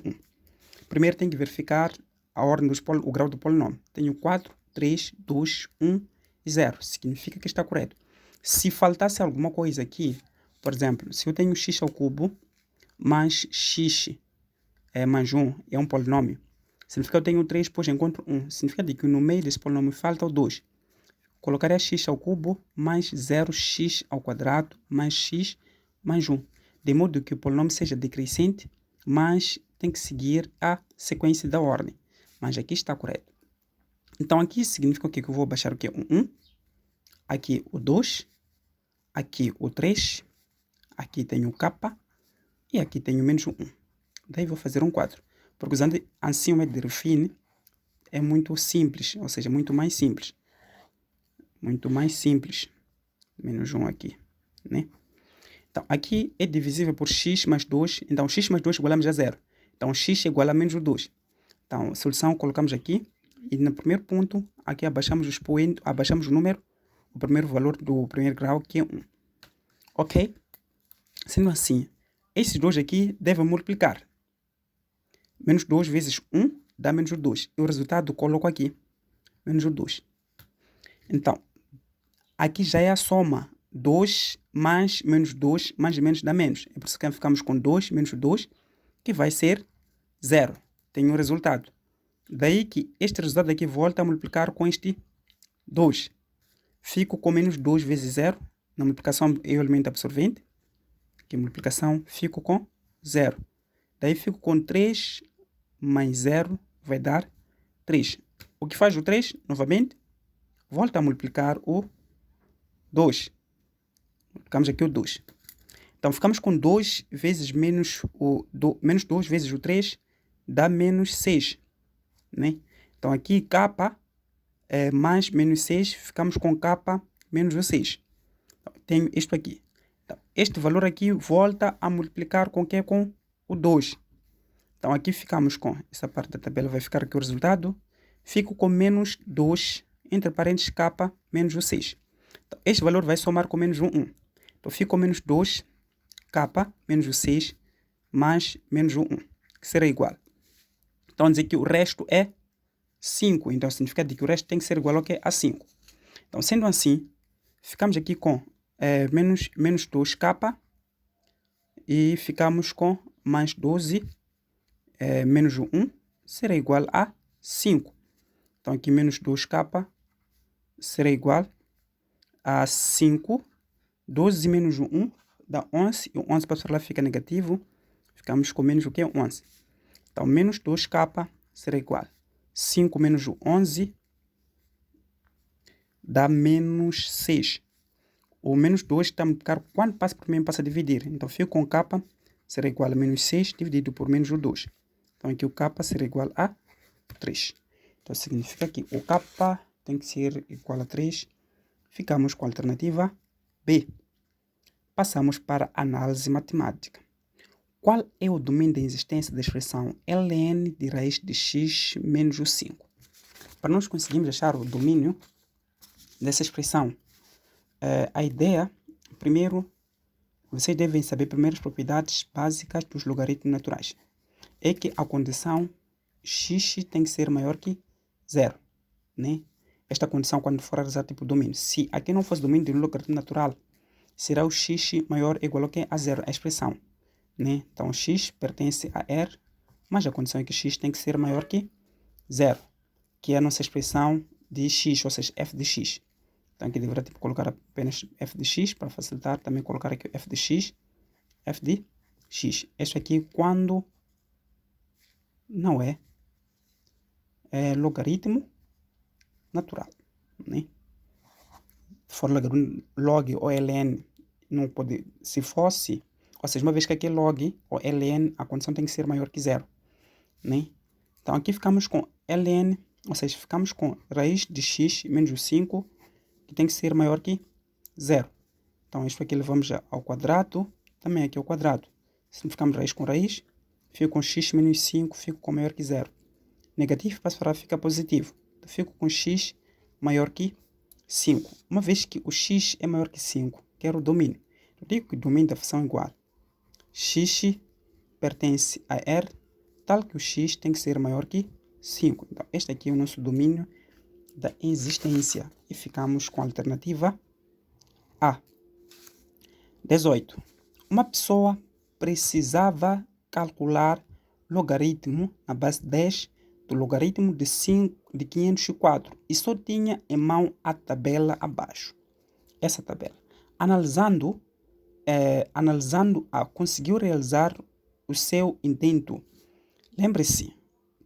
Primeiro tenho que verificar a ordem o grau do polinômio. Tenho 4, 3, 2, 1 e 0. Significa que está correto. Se faltasse alguma coisa aqui, por exemplo, se eu tenho x ao cubo, mais x mais 1 é um polinômio, significa que eu tenho 3, depois encontro 1. Significa que no meio desse polinômio falta o 2. Colocaria x ao cubo mais 0x ao quadrado mais x mais 1. De modo que o polinômio seja decrescente, mas tem que seguir a sequência da ordem. Mas aqui está correto. Então aqui significa que eu vou baixar o que? O 1. Aqui o 2. Aqui o 3. Aqui tenho o k. E aqui tenho menos 1. Daí vou fazer um quadro. Porque usando assim o método de Ruffini é muito simples, ou seja, muito mais simples. Muito mais simples. Menos 1 aqui, né? Então, aqui é divisível por x mais 2. Então, x mais 2 igualamos a 0. Então, x é igual a menos 2. Então, a solução colocamos aqui. E no primeiro ponto, aqui abaixamos o expoente, abaixamos o número, o primeiro valor do primeiro grau, que é 1. Ok? Sendo assim, esses dois aqui devem multiplicar. Menos 2 vezes 1 dá menos 2. E o resultado coloco aqui. Menos 2. Então, aqui já é a soma. 2 mais menos 2 mais menos dá menos. É por isso que ficamos com 2 menos 2, que vai ser 0. Tem um resultado. Daí que este resultado aqui volta a multiplicar com este 2. Fico com menos 2 vezes 0. Na multiplicação é o elemento absorvente. Aqui multiplicação, fico com 0. Daí fico com 3 mais 0 vai dar 3. O que faz o 3, novamente, volta a multiplicar o 2. Multiplicamos aqui o 2. Então, ficamos com 2 vezes menos 2 vezes o 3 dá menos 6. Né? Então, aqui k é mais menos 6, ficamos com k menos o 6. Então, tenho isto aqui. Então, este valor aqui volta a multiplicar com o que? Com o 2. Então, aqui ficamos com, essa parte da tabela vai ficar aqui o resultado. Fico com menos 2, entre parênteses, k menos o 6. Então, este valor vai somar com menos 1. Então, fico com menos 2, k menos o 6, mais menos o 1, que será igual. Então, dizer que o resto é 5. Então, significa que o resto tem que ser igual ao que? A 5. Então, sendo assim, ficamos aqui com menos 2k e ficamos com mais 12 menos 1 será igual a 5. Então, aqui menos 2k será igual a 5. 12 menos 1 dá 11. E o 11 para lá fica negativo. Ficamos com menos o que? 11. Então, menos 2k será igual a 5 menos 11 dá menos 6. O menos 2 está a multiplicar quando passa por mim, passa a dividir. Então, fico com k será igual a menos 6 dividido por menos 2. Então, aqui o k será igual a 3. Então, significa que o k tem que ser igual a 3. Ficamos com a alternativa B. Passamos para a análise matemática. Qual é o domínio da existência da expressão ln de raiz de x menos o 5? Para nós conseguirmos achar o domínio dessa expressão, a ideia, primeiro, vocês devem saber primeiro as propriedades básicas dos logaritmos naturais. É que a condição x tem que ser maior que 0. Né? Esta condição quando for realizar tipo domínio. Se aqui não fosse domínio de um logaritmo natural, será o x maior ou igual ao que? A 0, a expressão. Né? Então, x pertence a R, mas a condição é que x tem que ser maior que 0, que é a nossa expressão de x, ou seja, f de x. Então, aqui deverá colocar apenas f de x, para facilitar, também colocar aqui f de x, f de x. Este aqui quando não é logaritmo natural, né? Se for log ou ln, não pode, se fosse, ou seja, uma vez que aqui é log ou ln, a condição tem que ser maior que zero, né? Então aqui ficamos com ln, ou seja, ficamos com raiz de x menos o 5, que tem que ser maior que zero. Então isto aqui levamos ao quadrado, também aqui ao quadrado. Simplificamos raiz com raiz, fico com x menos 5, fico com maior que zero. Negativo passa para ficar positivo. Então fico com x maior que 5. Uma vez que o x é maior que 5, quero o domínio. Eu digo que o domínio da função é igual. X pertence a R, tal que o x tem que ser maior que 5. Então, este aqui é o nosso domínio da existência. E ficamos com a alternativa A. 18. Uma pessoa precisava calcular logaritmo na base 10 do logaritmo de 504 e só tinha em mão a tabela abaixo. Essa tabela. Analisando, conseguiu realizar o seu intento. Lembre-se,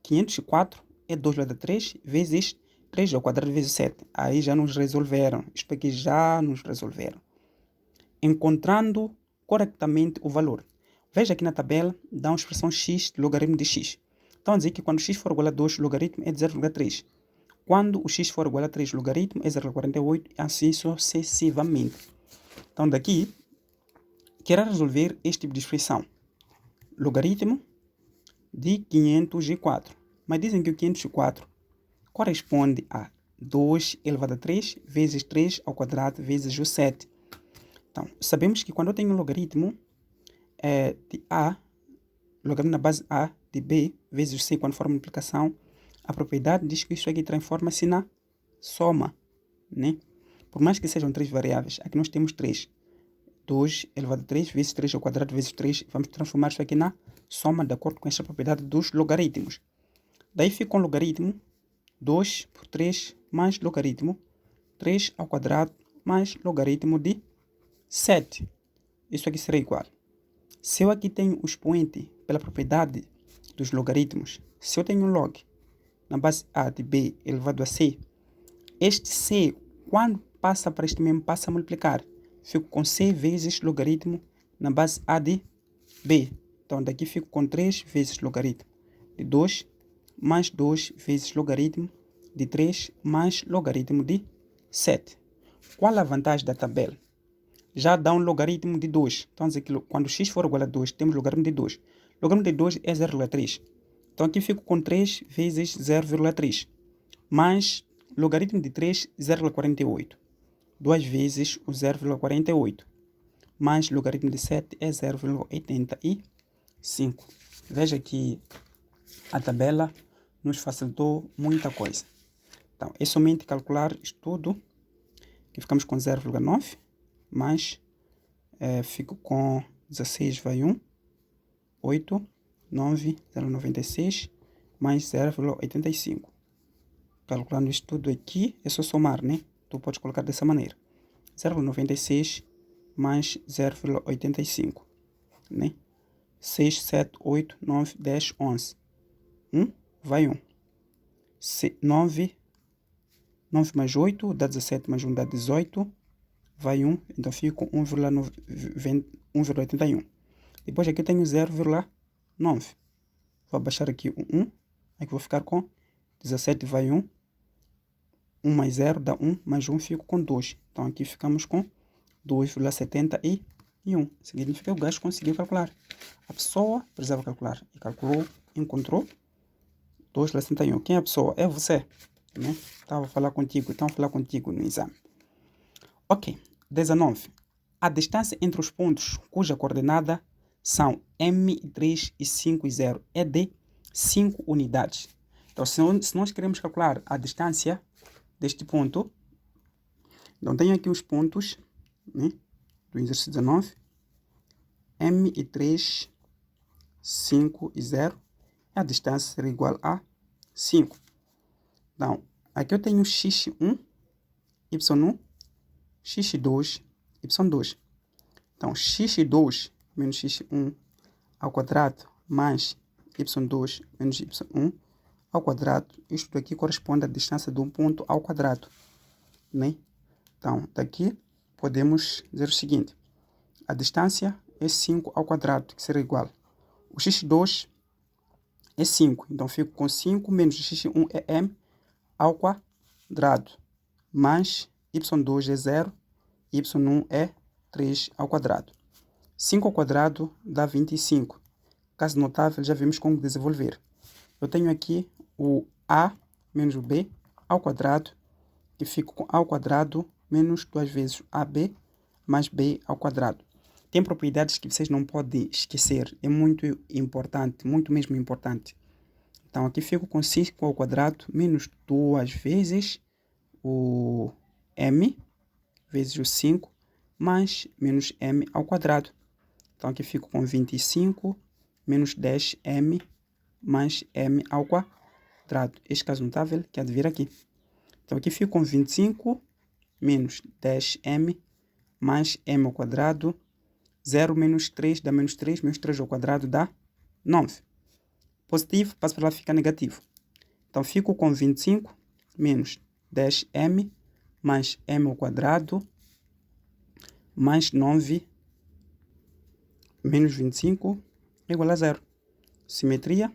504 é 2,3 vezes 3 ao quadrado vezes 7. Aí já nos resolveram. Isto aqui já nos resolveram. Encontrando corretamente o valor. Veja aqui na tabela, dá uma expressão x de logaritmo de x. Então, dizer que quando x for igual a 2, o logaritmo é de 0,3. Quando o x for igual a 3, o logaritmo é 0,48 e assim sucessivamente. Então, daqui, quero resolver este tipo de expressão. Logaritmo de 504. Mas dizem que o 504 corresponde a 2 elevado a 3 vezes 3 ao quadrado vezes o 7. Então, sabemos que quando eu tenho um logaritmo de A, logaritmo na base A de B vezes C, quando for multiplicação, a propriedade diz que isso aqui transforma-se na soma, né? Por mais que sejam 3 variáveis, aqui nós temos 3. 2 elevado a 3 vezes 3 ao quadrado vezes 3. Vamos transformar isso aqui na soma de acordo com esta propriedade dos logaritmos. Daí fica um logaritmo 2 por 3 mais logaritmo 3 ao quadrado mais logaritmo de 7. Isso aqui será igual. Se eu aqui tenho o expoente pela propriedade dos logaritmos, se eu tenho um log na base A de B elevado a C, este C, quando passa para este mesmo, passa a multiplicar. Fico com C vezes logaritmo na base A de B. Então, daqui fico com 3 vezes logaritmo de 2 mais 2 vezes logaritmo de 3 mais logaritmo de 7. Qual a vantagem da tabela? Já dá um logaritmo de 2. Então, quando x for igual a 2, temos logaritmo de 2. Logaritmo de 2 é 0,3. Então, aqui fico com 3 vezes 0,3. Mais logaritmo de 3, 0,48. 2 vezes o 0,48. Mais logaritmo de 7 é 0,85. Veja que a tabela nos facilitou muita coisa. Então, é somente calcular isto tudo, que ficamos com 0,9. Mais, fico com 16 vai 1, 8, 9, 0,96, mais 0,85. Calculando isto tudo aqui, é só somar, né? Tu podes colocar dessa maneira. 0,96 mais 0,85, né? 6, 7, 8, 9, 10, 11. 1 vai 1. 9 mais 8 dá 17, mais 1 dá 18. Vai 1, então fico com 1,81. Depois aqui eu tenho 0,9. Vou abaixar aqui o 1. Aqui vou ficar com 17 vai 1. 1 mais 0 dá 1, mais 1 fico com 2. Então aqui ficamos com 2,71. Significa que o gajo conseguiu calcular. A pessoa precisava calcular. E calculou, encontrou 2,71. Quem é a pessoa? É você, né? Estava a falar contigo, então falar contigo no exame. Ok. 19. A distância entre os pontos cuja coordenada são M3 e 5 e 0 é de 5 unidades. Então, se nós queremos calcular a distância deste ponto, então tenho aqui os pontos, né, do exercício 19. M3, 5 e 0. A distância será igual a 5. Então, aqui eu tenho x1, y1, x2, y2. Então, x2 menos x1 ao quadrado mais y2 menos y1 ao quadrado. Isto daqui corresponde à distância de um ponto ao quadrado, né? Então, daqui podemos dizer o seguinte. A distância é 5 ao quadrado, que será igual. O x2 é 5. Então, fico com 5 menos x1 é m ao quadrado. Mais y2 é 0. Y1 é 3 ao quadrado. 5 ao quadrado dá 25. Caso notável, já vimos como desenvolver. Eu tenho aqui o a menos o b ao quadrado, que fico com a ao quadrado menos 2 vezes ab mais b ao quadrado. Tem propriedades que vocês não podem esquecer. É muito importante, muito mesmo importante. Então, aqui fico com 5 ao quadrado menos 2 vezes o m vezes o 5 mais menos m ao quadrado. Então, aqui fico com 25 menos 10m mais m ao quadrado. Este caso notável que há de vir aqui. Então, aqui fico com 25 menos 10m mais m ao quadrado. 0 menos 3 dá menos 3, menos 3 ao quadrado dá 9. Positivo, passa para lá, fica negativo. Então, fico com 25 menos 10m mais m ao quadrado mais 9 menos 25 é igual a 0. Simetria,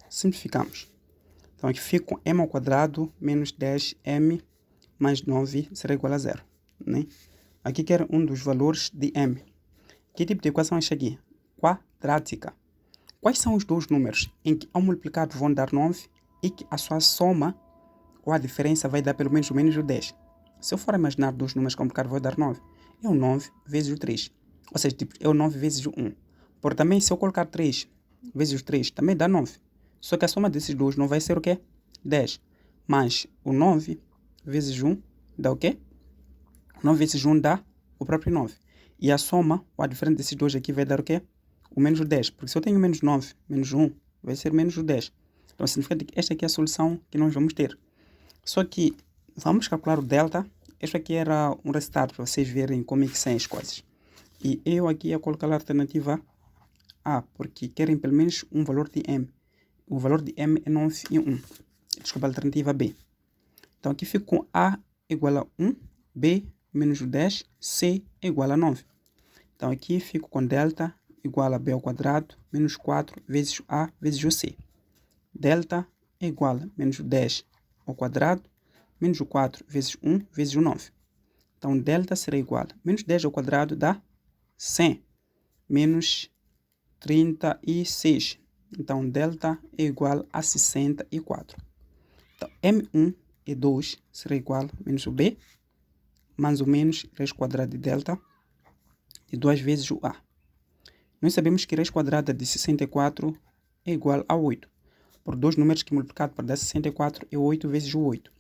simplificamos. Então, aqui fico com m ao quadrado menos 10m mais 9 será igual a 0. Né? Aqui quero um dos valores de m. Que tipo de equação é esta aqui? Quadrática. Quais são os dois números em que ao multiplicar vão dar 9 e que a sua soma ou a diferença vai dar pelo menos o menos o 10? Se eu for imaginar dois números que ao multiplicar vão dar 9, é o 9 vezes o 3. Ou seja, tipo, é o 9 vezes o 1. Por também, se eu colocar 3 vezes o 3, também dá 9. Só que a soma desses dois não vai ser o quê? 10. Mas o 9 vezes 1 dá o quê? 9 vezes 1 dá o próprio 9. E a soma, ou a diferença desses dois aqui vai dar o quê? O menos o 10. Porque se eu tenho menos 9 menos 1, vai ser menos o 10. Então, significa que esta aqui é a solução que nós vamos ter. Só que vamos calcular o delta. Este aqui era um restart para vocês verem como é que são as coisas. E eu aqui ia colocar a alternativa A, porque querem pelo menos um valor de M. O valor de M é 9 e 1. Desculpa, a alternativa B. Então aqui fico com A igual a 1, B menos o 10, C igual a 9. Então aqui fico com delta igual a B ao quadrado menos 4 vezes A vezes o C. Delta é igual a menos o 10 ao quadrado menos o 4 vezes 1 vezes o 9. Então delta será igual a menos 10 ao quadrado dá 100 menos 36. Então delta é igual a 64. Então M1 é 2 será igual a menos o B mais ou menos raiz quadrada de delta de 2 vezes o A. Nós sabemos que raiz quadrada de 64 é igual a 8. Por dois números que multiplicado para dar 64 é 8 vezes o 8.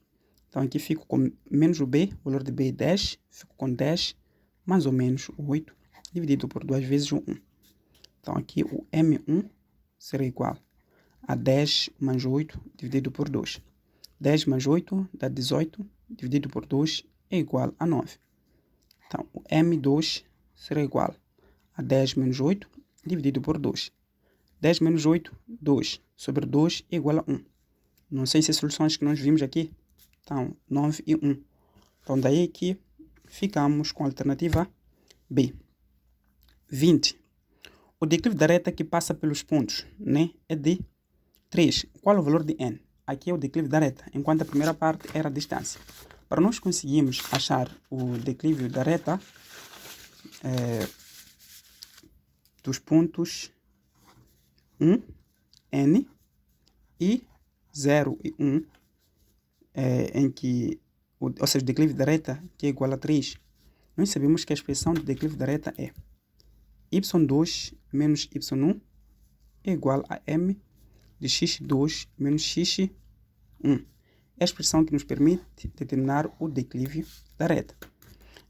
Então aqui fico com menos o B, o valor de B é 10, fico com 10 mais ou menos o 8 dividido por 2 vezes o 1. Então aqui o M1 será igual a 10 mais 8 dividido por 2. 10 mais 8 dá 18, dividido por 2 é igual a 9. Então o M2 será igual a 10 menos 8 dividido por 2. 10 menos 8, 2. Sobre 2 é igual a 1. Não sei se as soluções que nós vimos aqui. Então, 9 e 1. Então, daí que ficamos com a alternativa B. 20. O declive da reta que passa pelos pontos, né, é de 3. Qual é o valor de n? Aqui é o declive da reta, enquanto a primeira parte era a distância. Para nós conseguirmos achar o declive da reta dos pontos 1, n e 0 e 1, em que, ou seja, o declive da reta que é igual a 3, nós sabemos que a expressão do declive da reta é y2 menos y1 é igual a m de x2 menos x1. É a expressão que nos permite determinar o declive da reta.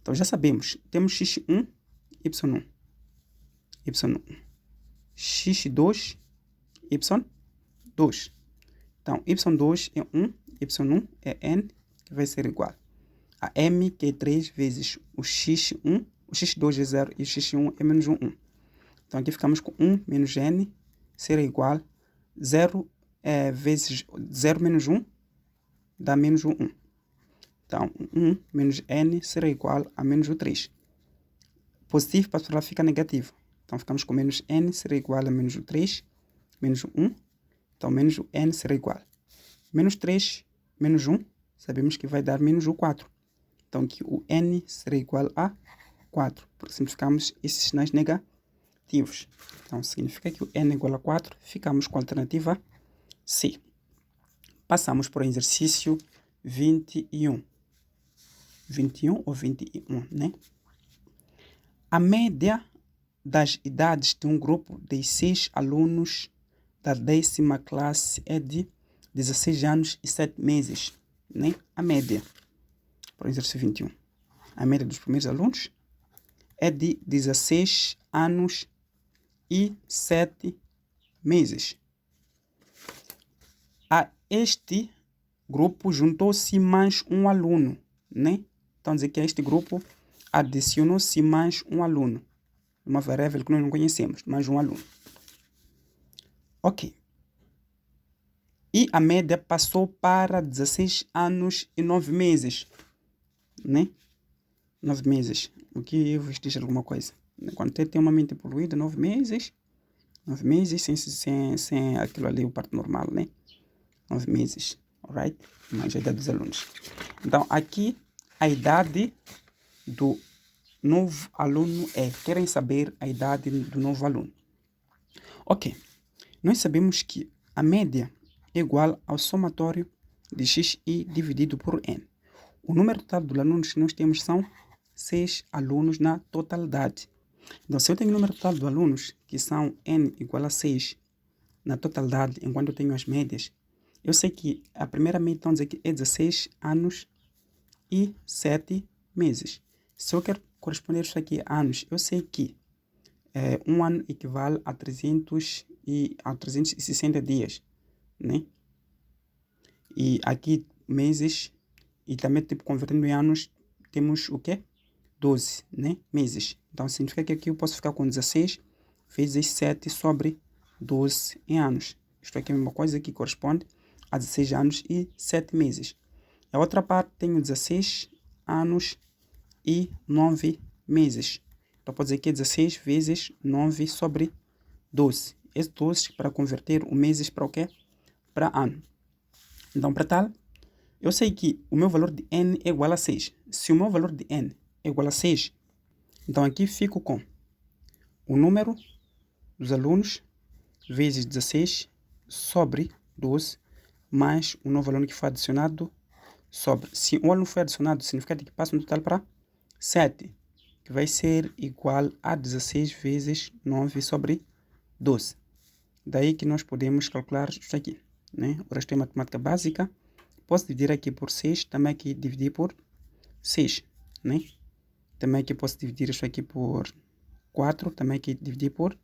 Então já sabemos, temos x1, y1, x2, y2. Então, y2 é 1, y1 é n, que vai ser igual a m, que é 3 vezes o x1, o x2 é 0 e o x1 é menos 1. Então aqui ficamos com 1 menos n será igual a 0 vezes 0 menos 1 dá menos o 1. Então 1 menos n será igual a menos o 3. Positivo para lá fica negativo. Então ficamos com menos n será igual a menos o 3, menos o 1. Então menos o n será igual a menos 3, menos 1. Sabemos que vai dar menos o 4. Então aqui o n será igual a 4, porque simplificamos esses sinais negativos. Então significa que o n é igual a 4, ficamos com a alternativa C. Passamos para o exercício 21. 21 ou 21, né? A média das idades de um grupo de 6 alunos da 10ª classe é de 16 anos e 7 meses, né? A média. Para o exercício 21. A média dos primeiros alunos é de 16 anos e 7 meses. A este grupo juntou-se mais um aluno, né? Então, dizer que a este grupo adicionou-se mais um aluno. Uma variável que nós não conhecemos, mais um aluno. Ok. E a média passou para 16 anos e 9 meses, né? 9 meses. O que eu vos diz alguma coisa? Quando tem uma mente poluída, 9 meses. 9 meses sem aquilo ali, o parto normal, né? 9 meses, alright? Mais a idade dos alunos. Então, aqui, a idade do novo aluno é. Querem saber a idade do novo aluno. Ok. Nós sabemos que a média é igual ao somatório de xi dividido por n. O número total de alunos que nós temos são 6 alunos na totalidade. Então, se eu tenho o número total de alunos, que são n igual a 6 na totalidade, enquanto eu tenho as médias, eu sei que a primeira média, então, dizer que é 16 anos e 7 meses. Se eu quero corresponder isso aqui a anos, eu sei que um ano equivale a 360 dias, né? E aqui, meses, e também, tipo, convertendo em anos, temos o quê? 12, né? Meses. Então, significa que aqui eu posso ficar com 16 vezes 7 sobre 12 em anos. Isto aqui é a mesma coisa que corresponde a 16 anos e 7 meses. A outra parte tenho 16 anos e 9 meses. Então, pode dizer que é 16 vezes 9 sobre 12. Esse 12 para converter o meses para o quê? Para ano. Então, para tal, eu sei que o meu valor de n é igual a 6. Se o meu valor de n é igual a 6, então aqui fico com o número dos alunos vezes 16 sobre 12 mais o novo aluno que foi adicionado sobre. Se um aluno foi adicionado, significa que passa no total para 7, que vai ser igual a 16 vezes 9 sobre 12. Daí que nós podemos calcular isso aqui, né? O resto é matemática básica. Posso dividir aqui por 6, também aqui dividir por 6, né? Também aqui posso dividir isso aqui por 4, também aqui dividir por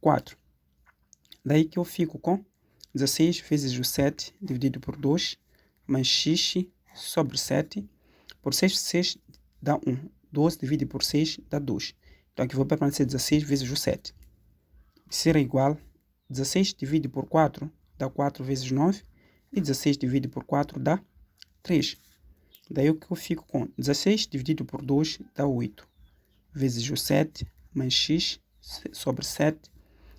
4. Daí que eu fico com 16 vezes o 7 dividido por 2, mais x sobre 7. Por 6, 6 dá 1. 12 dividido por 6 dá 2. Então aqui vou permanecer 16 vezes o 7. Será igual a 16 dividido por 4 dá 4 vezes 9. E 16 dividido por 4 dá 3. Daí o que eu fico com 16 dividido por 2 dá 8. Vezes o 7 mais x sobre 7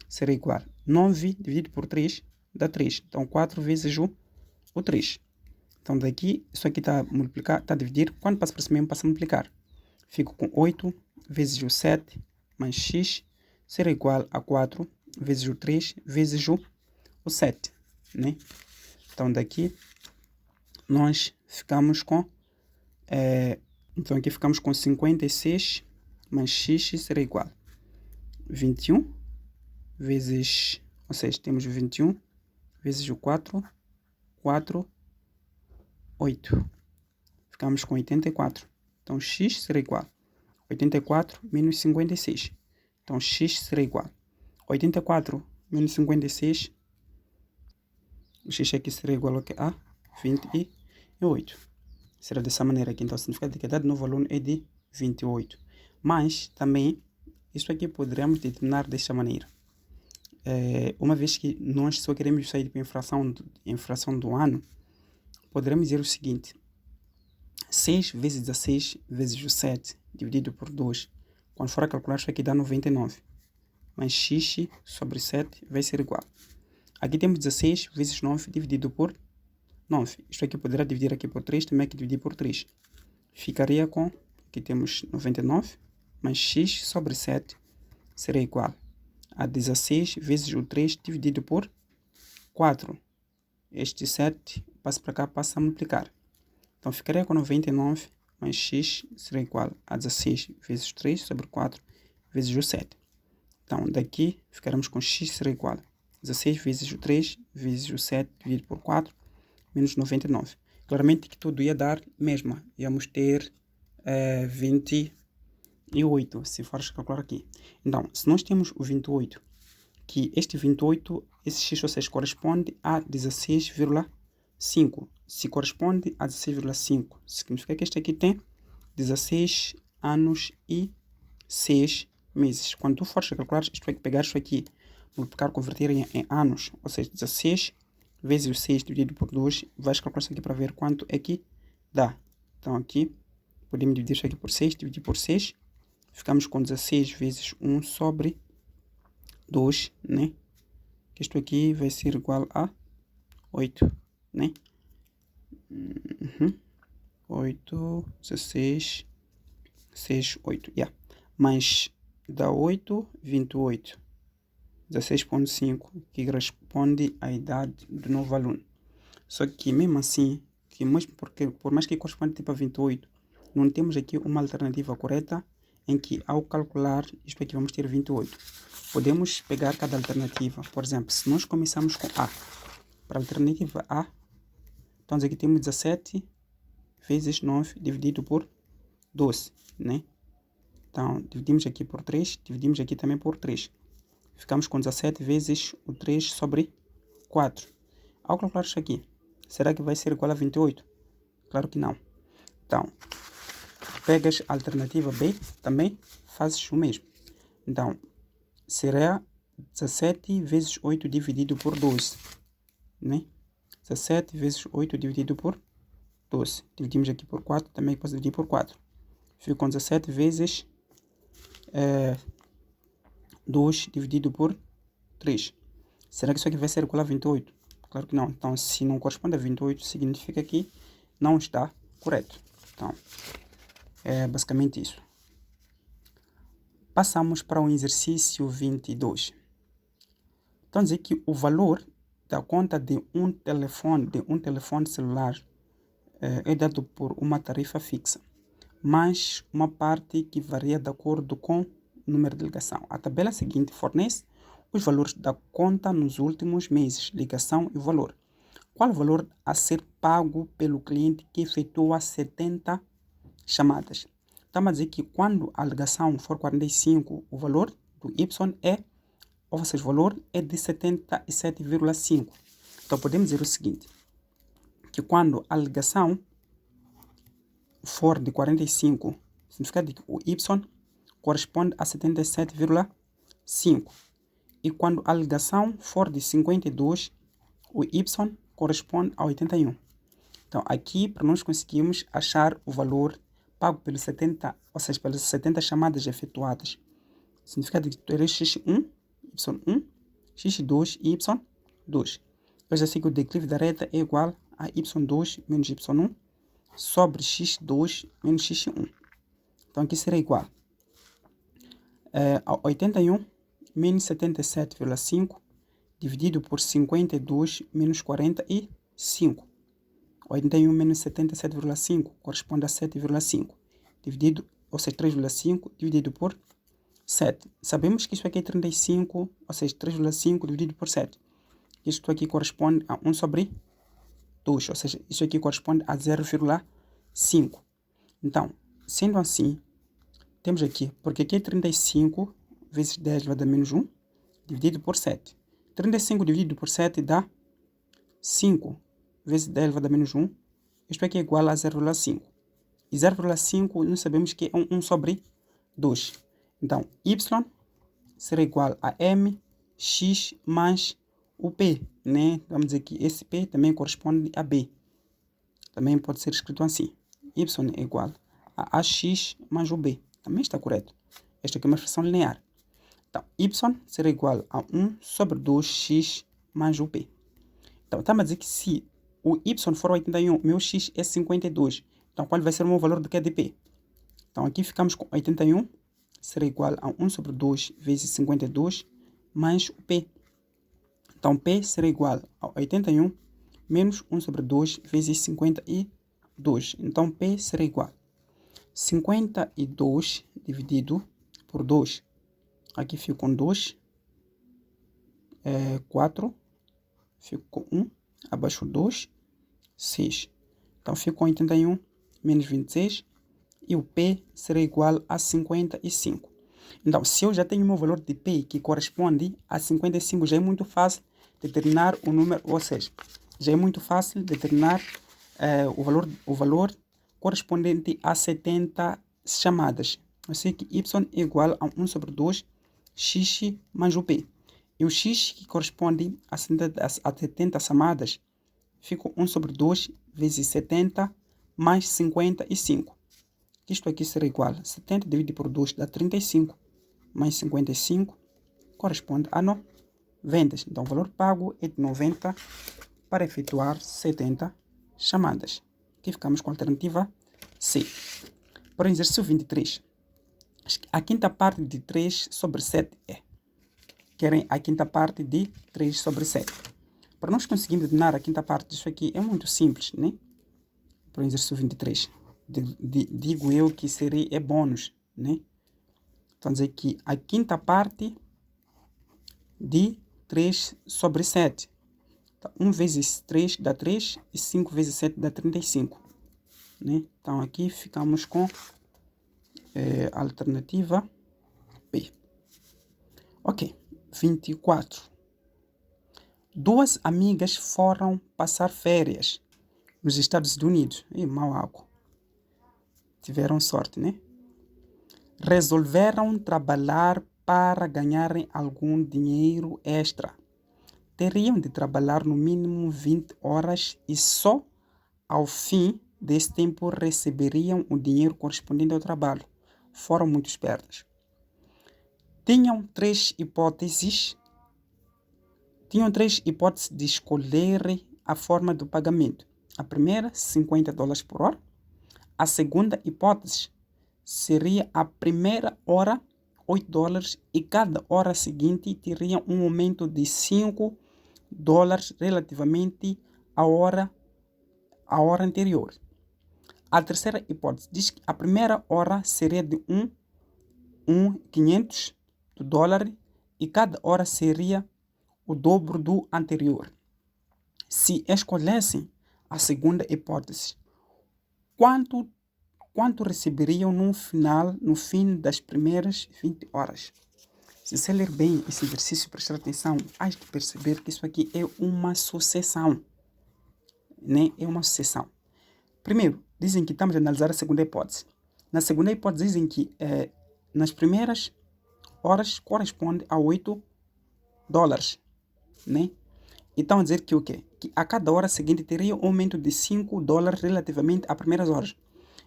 será igual a 9 dividido por 3 dá 3. Então 4 vezes o 3. Então daqui, isso aqui está a multiplicar, está a dividir. Quando passa para cima, passa a multiplicar. Fico com 8 vezes o 7 mais x será igual a 4 vezes o 3 vezes o 7, né? Então daqui nós ficamos com então aqui ficamos com 56 mais x será igual a 21 vezes, ou seja, temos 21 vezes o 4, 8. Ficamos com 84. Então x será igual a 84 menos 56. Então x será igual a 84 menos 56. O x aqui será igual a 28. Será dessa maneira aqui. Então significa que a idade do novo aluno é de 28. Mas também Isso aqui poderemos determinar desta maneira. Uma vez que nós só queremos sair para a infração do ano, poderemos dizer o seguinte: 6 vezes 16 vezes o 7 dividido por 2. Quando for a calcular, isso aqui dá 99. Mas x sobre 7 vai ser igual. Aqui temos 16 vezes 9 dividido por 9. Isto aqui poderá dividir aqui por 3, também aqui dividir por 3. Ficaria com, aqui temos 99, mais x sobre 7 será igual a 16 vezes o 3 dividido por 4. Este 7 passa para cá, passa a multiplicar. Então ficaria com 99 mais x será igual a 16 vezes 3 sobre 4 vezes o 7. Então daqui ficaremos com x será igual a 16 vezes o 3 vezes o 7 dividido por 4 menos 99. Claramente que tudo ia dar mesma. Íamos ter 28, se fores calcular aqui. Então, se nós temos o 28, que este 28, esse x ou 6 corresponde a 16,5. Se corresponde a 16,5, significa que este aqui tem 16 anos e 6 meses. Quando tu fores calcular, isto vai pegar isso aqui, multiplicar, converter em anos, ou seja, 16 vezes o 6 dividido por 2, vais calcular isso aqui para ver quanto é que dá. Então aqui, podemos dividir isso aqui por 6, dividir por 6, ficamos com 16 vezes 1 sobre 2, né? Que isto aqui vai ser igual a 8, né? 8, 16, 6, 8, mais dá 8, 28. 16,5, que corresponde à idade do novo aluno. Só que mesmo assim, por mais que corresponda tipo a 28, não temos aqui uma alternativa correta em que ao calcular isto aqui vamos ter 28. Podemos pegar cada alternativa. Por exemplo, se nós começarmos com A, para a alternativa A, então aqui temos 17 vezes 9 dividido por 12, né? Então dividimos aqui por 3, dividimos aqui também por 3. Ficamos com 17 vezes o 3 sobre 4. Ao calcular isso aqui, será que vai ser igual a 28? Claro que não. Então, pegas a alternativa B, também fazes o mesmo. Então, será 17 vezes 8 dividido por 12. Né? 17 vezes 8 dividido por 12. Dividimos aqui por 4, também posso dividir por 4. Fico com 17 vezes 2 dividido por 3. Será que isso aqui vai ser igual a 28? Claro que não. Então, se não corresponde a 28, significa que não está correto. Então, é basicamente isso. Passamos para o exercício 22. Então, dizer que o valor da conta de um telefone celular é dado por uma tarifa fixa, mas uma parte que varia de acordo com o número de ligação. A tabela seguinte fornece os valores da conta nos últimos meses, ligação e valor. Qual o valor a ser pago pelo cliente que efetua 70 chamadas? Estamos a dizer que quando a ligação for 45, o valor do Y ou seja, o valor é de 77,5. Então podemos dizer o seguinte, que quando a ligação for de 45, significa que o Y corresponde a 77,5. E quando a ligação for de 52, o Y corresponde a 81. Então aqui, para nós conseguirmos achar o valor pago pelos 70, ou seja, pelas 70 chamadas efetuadas, significa que tu eres X1, Y1, X2 e Y2. Eu já sei que o declive da reta é igual a Y2 menos Y1 sobre X2 menos X1. Então aqui será igual a 81 menos 77,5 dividido por 52 menos 45. 81 menos 77,5 corresponde a 7,5 dividido, ou seja, 3,5 dividido por 7. Sabemos que isso aqui é 35, ou seja, 3,5 dividido por 7. Isto aqui corresponde a 1 sobre 2, ou seja, isso aqui corresponde a 0,5. Então, sendo assim, temos aqui, porque aqui é 35 vezes 10 vai dar menos 1, dividido por 7. 35 dividido por 7 dá 5 vezes 10 vai dar menos 1. Isto aqui é igual a 0,5. E 0,5 nós sabemos que é 1 sobre 2. Então, y será igual a mx mais o p, né? Vamos dizer que esse p também corresponde a b. Também pode ser escrito assim. Y é igual a ax mais o b. Também está correto. Esta aqui é uma expressão linear. Então, y será igual a 1 sobre 2x mais o p. Então, estamos a dizer que se o y for 81, meu x é 52. Então, qual vai ser o meu valor de Q de p? Então, aqui ficamos com 81, será igual a 1 sobre 2 vezes 52 mais o p. Então, p será igual a 81 menos 1 sobre 2 vezes 52. Então, p será igual a 52 dividido por 2. Aqui fica com 2, 4, fico com 1, abaixo 2, 6. Então, fico com 81 menos 26 e o P será igual a 55. Então, se eu já tenho o meu valor de P que corresponde a 55, já é muito fácil determinar o número, ou seja, já é muito fácil determinar o valor correspondente a 70 chamadas. Eu sei que y é igual a 1 sobre 2 x mais o p. E o x que corresponde a 70 chamadas fica 1 sobre 2 vezes 70 mais 55. Isto aqui será igual a 70 dividido por 2 dá 35, mais 55 corresponde a 90. Então o valor pago é de 90 para efetuar 70 chamadas. Aqui ficamos com a alternativa C. Para o exercício 23, a quinta parte de 3 sobre 7 é. Querem a quinta parte de 3 sobre 7. Para nós conseguirmos determinar a quinta parte disso aqui é muito simples, né? Para o exercício 23. Digo eu que é bônus, né? Então, dizer que a quinta parte de 3 sobre 7. Então, 1 vezes 3 dá 3 e 5 vezes 7 dá 35. Né? Então, aqui ficamos com a alternativa B. Ok, 24. Duas amigas foram passar férias nos Estados Unidos. Mau água. Tiveram sorte, né? Resolveram trabalhar para ganharem algum dinheiro extra. Teriam de trabalhar no mínimo 20 horas e só ao fim desse tempo receberiam o dinheiro correspondente ao trabalho. Foram muito espertas. Tinham três hipóteses de escolher a forma do pagamento. A primeira, $50 por hora. A segunda hipótese seria a primeira hora, $8, e cada hora seguinte teria um aumento de $5 relativamente à hora anterior. A terceira hipótese diz que a primeira hora seria de $500 e cada hora seria o dobro do anterior. Se escolhessem a segunda hipótese, quanto receberiam no fim das primeiras 20 horas? Se você ler bem esse exercício, prestar atenção, há de perceber que isso aqui é uma sucessão. Né? É uma sucessão. Primeiro, dizem que estamos a analisar a segunda hipótese. Na segunda hipótese, dizem que nas primeiras horas corresponde a $8. Né? E estão a dizer que o quê? Que a cada hora seguinte teria um aumento de $5 relativamente às primeiras horas.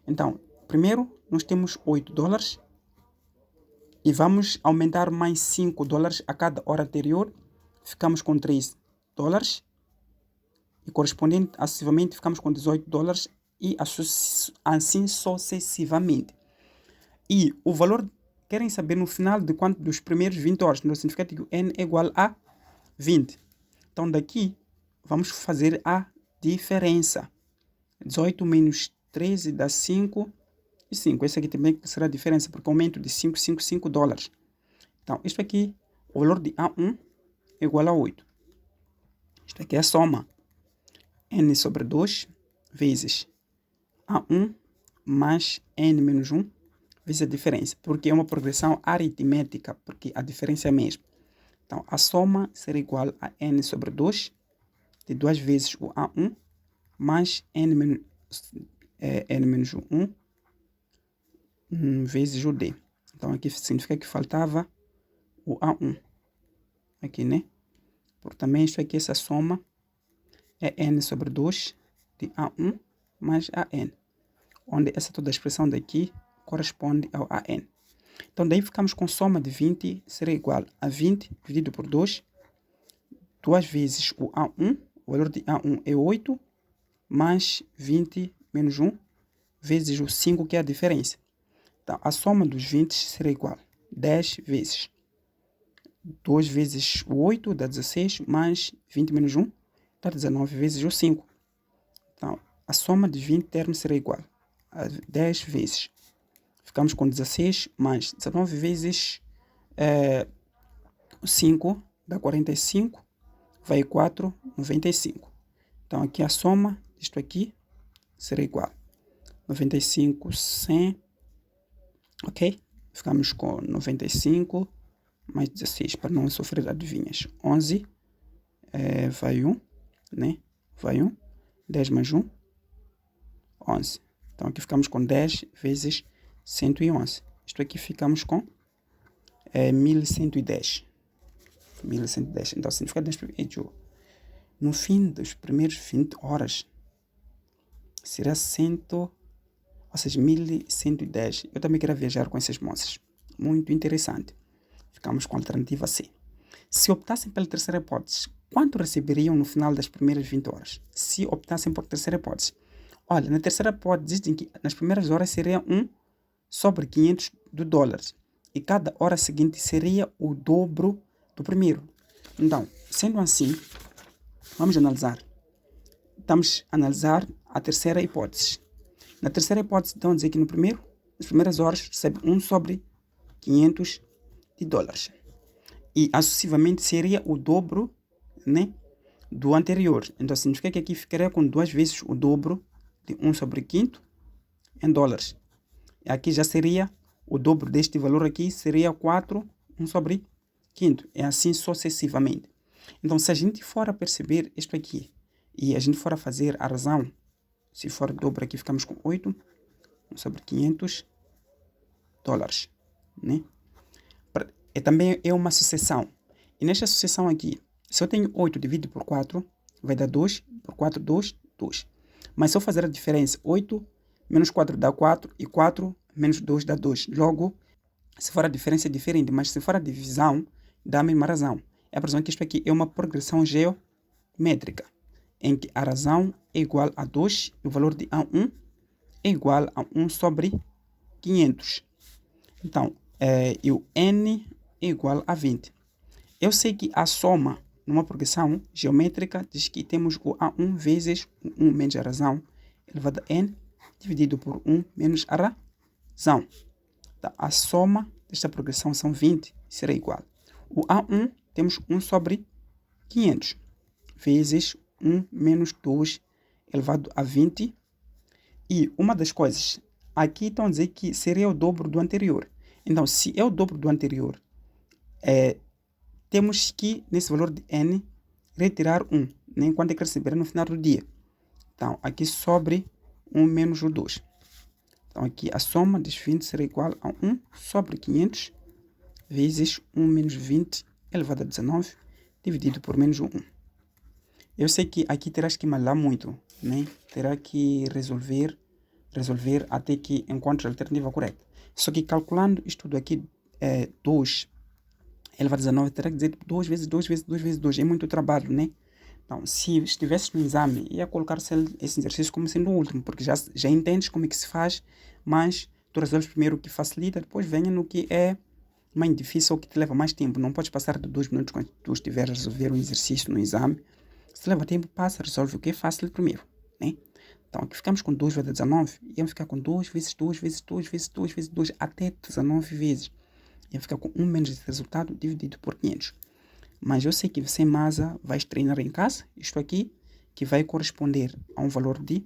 Então, primeiro nós temos $8 e vamos aumentar mais $5 a cada hora anterior. Ficamos com $3 e correspondente acessivamente ficamos com $18 e assim sucessivamente. E o valor, querem saber no final de quanto dos primeiros 20 horas, no significado que n é igual a 20. Então daqui vamos fazer a diferença. 18 menos 13 dá 5 e 5. Esse aqui também será a diferença, porque aumento de $5. Então isto aqui, o valor de A1 é igual a 8. Isto aqui é a soma. N sobre 2 vezes A1 mais N menos 1 vezes a diferença. Porque é uma progressão aritmética, porque a diferença é a mesma. Então, a soma será igual a N sobre 2, de 2 vezes o A1, mais N menos 1, vezes o D. Então aqui significa que faltava o A1. Aqui, né? Porque também isto aqui, essa soma é N sobre 2 de A1 mais AN. Onde essa toda a expressão daqui corresponde ao AN. Então daí ficamos com soma de 20 será igual a 20 dividido por 2. 2 vezes o A1, o valor de A1 é 8, mais 20 menos 1, vezes o 5, que é a diferença. Então, a soma dos 20 será igual a 10 vezes 2 vezes o 8, dá 16, mais 20 menos 1, dá 19 vezes o 5. Então, a soma de 20 termos será igual a 10 vezes. Ficamos com 16, mais 19 vezes 5, dá 45, vai 4, 95. Então, aqui a soma disto aqui será igual a 95, 100, ok? Ficamos com 95 mais 16, para não sofrer adivinhas. 11, vai 1, né? Vai 1, 10 mais 1, 11. Então, aqui ficamos com 10 vezes 111. Isto aqui ficamos com 1110. 1110. Então, significa no fim dos primeiros 20 horas, será 1110. Eu também quero viajar com essas moças. Muito interessante. Ficamos com a alternativa C. Se optassem pela terceira hipótese, quanto receberiam no final das primeiras 20 horas? Se optassem por terceira hipótese. Olha, na terceira hipótese dizem que nas primeiras horas seria 1 sobre 500 de dólares. E cada hora seguinte seria o dobro do primeiro. Então, sendo assim, vamos analisar. Estamos a analisar a terceira hipótese. Na terceira hipótese, então, dizer que nas primeiras horas, recebe 1 sobre 500 de dólares. E, sucessivamente, seria o dobro, né, do anterior. Então, significa que aqui ficaria com 2 vezes o dobro de 1 sobre 500 em dólares. E aqui já seria o dobro deste valor aqui, seria 4, 1 sobre 500. É assim sucessivamente. Então, se a gente for a perceber isto aqui, e a gente for a fazer a razão, se for dobro aqui, ficamos com 8, 1 sobre 500 dólares, né? Também é uma sucessão. E nesta sucessão aqui, se eu tenho 8 dividido por 4, vai dar 2, por 4, 2, 2. Mas se eu fazer a diferença, 8 menos 4 dá 4, e 4 menos 2 dá 2. Logo, se for a diferença é diferente, mas se for a divisão, dá a mesma razão. É a razão que isto aqui é uma progressão geométrica, em que a razão é igual a 2 e o valor de A1 é igual a 1 sobre 500. Então, e o N é igual a 20. Eu sei que a soma numa progressão geométrica diz que temos o A1 vezes o 1 menos a razão elevado a N dividido por 1 menos a razão. Então, a soma desta progressão são 20, será igual. O A1 temos 1 sobre 500 vezes 1 menos 2 elevado a 20. E uma das coisas, aqui estão a dizer que seria o dobro do anterior. Então, se é o dobro do anterior, temos que, nesse valor de N, retirar 1, né, quanto é que receberá no final do dia. Então, aqui sobre 1 menos o 2. Então, aqui a soma dos 20 será igual a 1 sobre 500 vezes 1 menos 20 elevado a 19 dividido por menos o 1. Eu sei que aqui terás que malhar muito, né? Terá que resolver até que encontre a alternativa correta. Só que calculando isto tudo aqui, 2 elevado a 19, terá que dizer 2 vezes 2 vezes 2 vezes 2. É muito trabalho, né? Então, se estivesse no exame, ia colocar esse exercício como sendo o último, porque já entendes como é que se faz, mas tu resolves primeiro o que facilita, depois venha no que é mais difícil ou que te leva mais tempo. Não podes passar de 2 minutos quando tu estiveres a resolver um exercício no exame. Se leva tempo, passa, resolve o que é fácil primeiro, né? Então, aqui ficamos com 2 vezes 19, íamos ficar com 2 vezes 2 vezes 2 vezes 2 vezes 2, até 19 vezes. Ia ficar com 1 menos esse resultado dividido por 500. Mas eu sei que você, Masa, vai treinar em casa, isto aqui, que vai corresponder a um valor de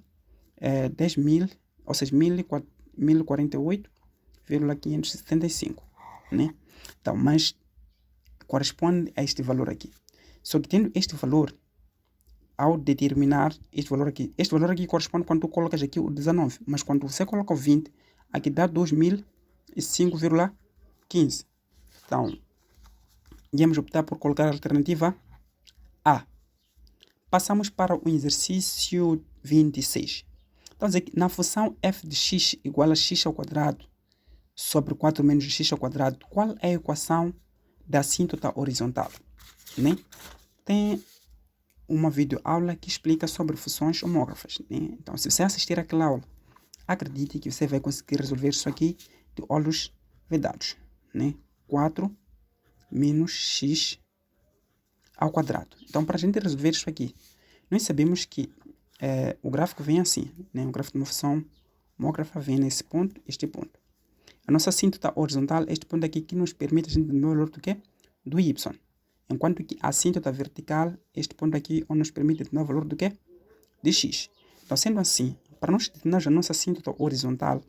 10.000, ou seja, 1048,575, né? Então, mas corresponde a este valor aqui. Só que tendo este valor, ao determinar este valor aqui corresponde quando tu colocas aqui o 19, mas quando você coloca o 20, aqui dá 2005,5. 15. Então, íamos optar por colocar a alternativa A. Passamos para o exercício 26. Então, dizer que na função f de x igual a x ao quadrado sobre 4 menos x ao quadrado, qual é a equação da assíntota horizontal? Né? Tem uma videoaula que explica sobre funções homógrafas. Né? Então, se você assistir àquela aula, acredite que você vai conseguir resolver isso aqui de olhos vedados. Né? 4 menos x ao quadrado. Então, para a gente resolver isso aqui, nós sabemos que o gráfico vem assim. Né? O gráfico de uma função homógrafa vem nesse ponto, este ponto. A nossa assíntota horizontal é este ponto aqui que nos permite a gente ter o valor do quê? Do y. Enquanto que a assíntota vertical, este ponto aqui, onde nos permite ter o valor do quê? De x. Então, sendo assim, para nós determinar a nossa assíntota horizontal,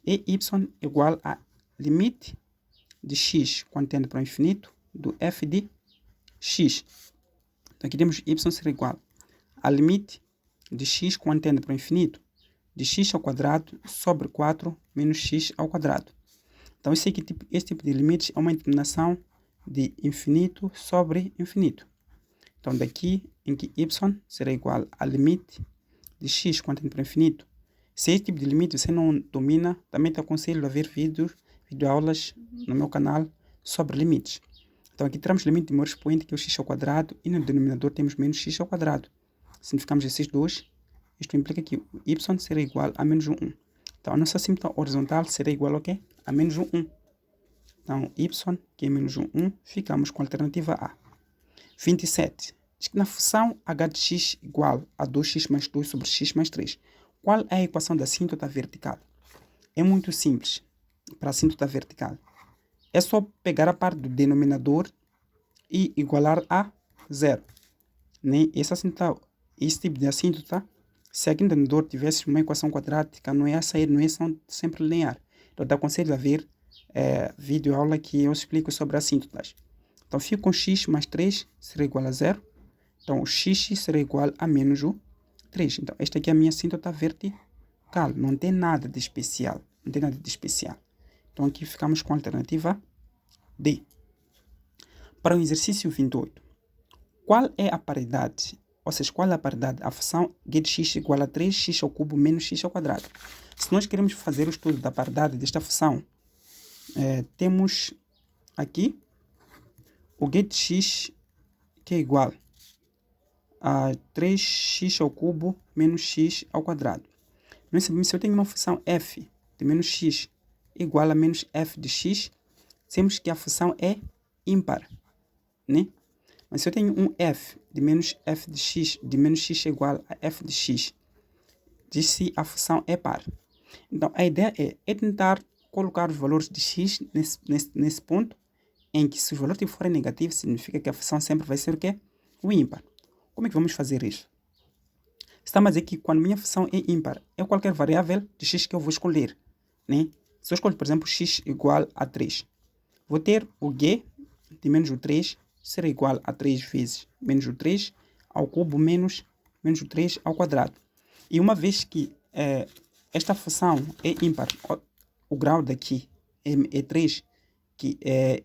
é y igual a limite de x quando tende para o infinito do f de x. Então, aqui temos y ser igual a limite de x quando tende para o infinito de x ao quadrado sobre 4 menos x ao quadrado. Então, esse tipo de limites é uma determinação de infinito sobre infinito. Então, daqui em que y será igual a limite de x quando tende para o infinito. Se esse tipo de limite você não domina, também te aconselho a ver videoaulas no meu canal sobre limites. Então, aqui teremos limite de maior expoente, que é o x ao quadrado, e no denominador temos menos x ao quadrado. Simplificamos esses dois. Isto implica que o y será igual a menos 1. Então, a nossa assíntota horizontal será igual ao quê? A menos 1. Então, y, que é menos 1, ficamos com a alternativa A. 27. Diz que na função h de x igual a 2x mais 2 sobre x mais 3. Qual é a equação da assíntota vertical? É muito simples para a assíntota vertical. É só pegar a parte do denominador e igualar a 0. Né? Esse tipo de assíntota, se aqui no denominador tivesse uma equação quadrática, não ia sair, não ia ser sempre linear. Então, te aconselho a ver vídeo aula que eu explico sobre assíntotas. Então, fico com x mais 3 será igual a 0. Então, o x será igual a menos o 3. Então, esta aqui é a minha assíntota vertical. Não tem nada de especial. Não tem nada de especial. Então, aqui ficamos com a alternativa D. Para o exercício 28. Qual é a paridade? Ou seja, qual é a paridade? A função g de x igual a 3x ao cubo menos x ao quadrado. Se nós queremos fazer o estudo da paridade desta função, temos aqui o g de x que é igual a 3x ao cubo menos x ao quadrado. Nós sabemos, se eu tenho uma função f de menos x igual a menos f de x, temos que a função é ímpar. Né? Mas se eu tenho um f de menos f de menos x igual a f de x, diz se a função é par. Então, a ideia é tentar colocar os valores de x nesse ponto, em que se os valores forem negativos, significa que a função sempre vai ser o quê? O ímpar. Como é que vamos fazer isso? Estamos a dizer que quando minha função é ímpar, é qualquer variável de x que eu vou escolher. Né? Se eu escolho, por exemplo, x igual a 3, vou ter o g de menos o 3 será igual a 3 vezes menos o 3 ao cubo menos o 3 ao quadrado. E uma vez que esta função é ímpar, o grau daqui é 3, que é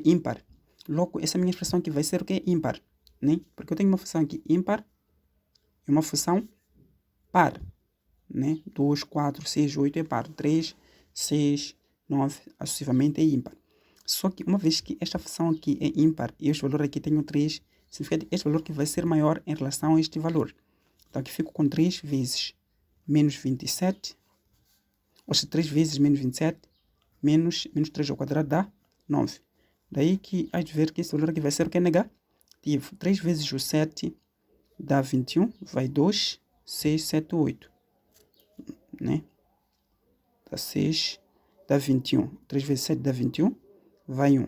ímpar. Logo, essa minha expressão aqui vai ser o que é ímpar. Né? Porque eu tenho uma função aqui ímpar e uma função par. Né? 2, 4, 6, 8 é par. 3, 6, 9, sucessivamente é ímpar. Só que uma vez que esta função aqui é ímpar e este valor aqui tenho 3, significa que este valor que vai ser maior em relação a este valor. Então aqui fico com 3 vezes menos 27, ou seja, 3 vezes menos 27, menos 3 ao quadrado dá 9. Daí que há de ver que esse valor aqui vai ser o que é negativo. 3 vezes o 7 dá 21, vai 2, 6, 7, 8. Né? Dá 6, dá 21. 3 vezes 7 dá 21, vai 1.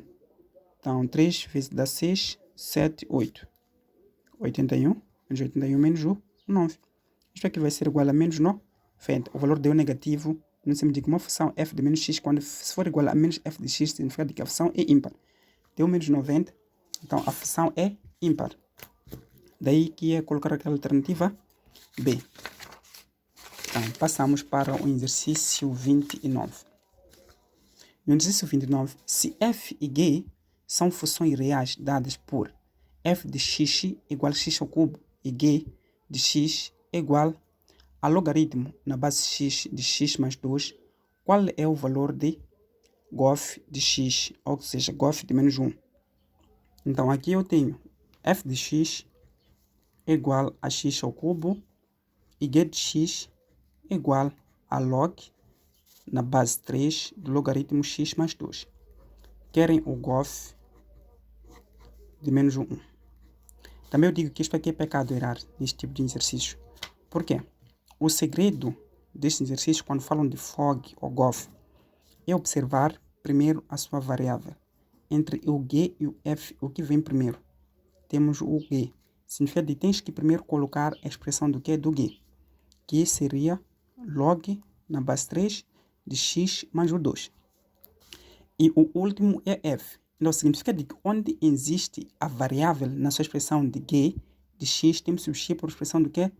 Então, 3 vezes dá 6, 7, 8. 81, menos 81 menos o 9. Isto aqui vai ser igual a menos 90. O valor deu negativo. Não se me diga uma função f de menos x, quando se for igual a menos f de x, significa que a função é ímpar. Deu menos 90, então a função é ímpar. Daí que é colocar aquela alternativa B. Então, passamos para o exercício 29. No exercício 29, se f e g são funções reais dadas por f de x igual a x ao cubo e g de x igual a logaritmo na base x de x mais 2, qual é o valor de gof de x, ou seja, gof de menos 1? Então aqui eu tenho f de x igual a x ao cubo e g de x igual a log na base 3 do logaritmo x mais 2. Querem o gof de menos 1. Também eu digo que isto aqui é pecado errar neste tipo de exercício. Por quê? O segredo deste exercício, quando falam de fog ou gof, é observar primeiro a sua variável. Entre o g e o f, o que vem primeiro? Temos o g. Significa que tens que primeiro colocar a expressão do que? Do g. Que seria log na base 3 de x mais o 2. E o último é f. Então significa que onde existe a variável na sua expressão de g de x, temos que substituir por expressão do que?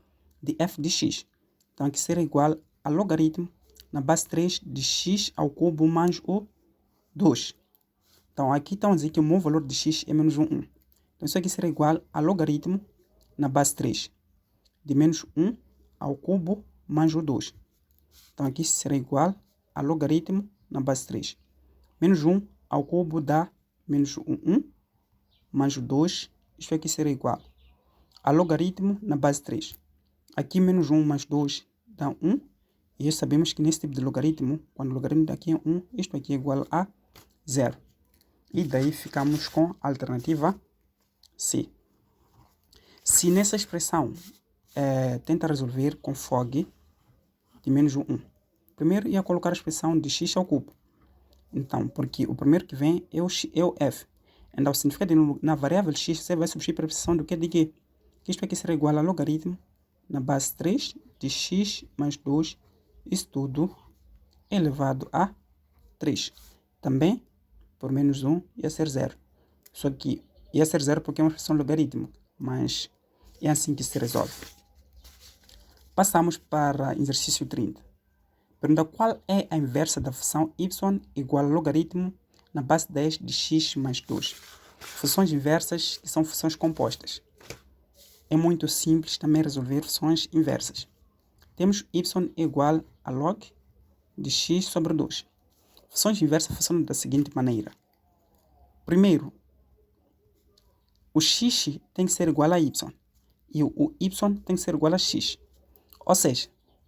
De f de x. Então aqui será igual a logaritmo na base 3 de x ao cubo mais o 2. Então aqui estão a dizer que o meu valor de x é menos 1. Então isso aqui será igual a logaritmo na base 3 de menos 1 ao cubo mais o 2. Então aqui será igual a logaritmo na base 3. Menos 1 ao cubo dá menos 1 mais o 2. Isto aqui será igual a logaritmo na base 3. Aqui menos 1 mais 2 dá 1. E já sabemos que nesse tipo de logaritmo, quando o logaritmo daqui é 1, isto aqui é igual a 0. E daí ficamos com a alternativa C. Se nessa expressão tenta resolver com fog de menos 1, primeiro ia colocar a expressão de x ao cubo. Então, porque o primeiro que vem é o f. Então, significa que na variável x você vai substituir para a expressão do que de g. Isto aqui será igual a logaritmo na base 3 de x mais 2, isso tudo elevado a 3. Também, por menos 1, ia ser 0. Só que ia ser 0 porque é uma expressão logarítmica, mas é assim que se resolve. Passamos para exercício 30. Pergunta qual é a inversa da função y igual a logaritmo na base 10 de x mais 2. Funções inversas que são funções compostas. É muito simples também resolver funções inversas. Temos y igual a log de x sobre 2. Funções inversas funcionam da seguinte maneira. Primeiro, o x tem que ser igual a y e o y tem que ser igual a x. Ou seja,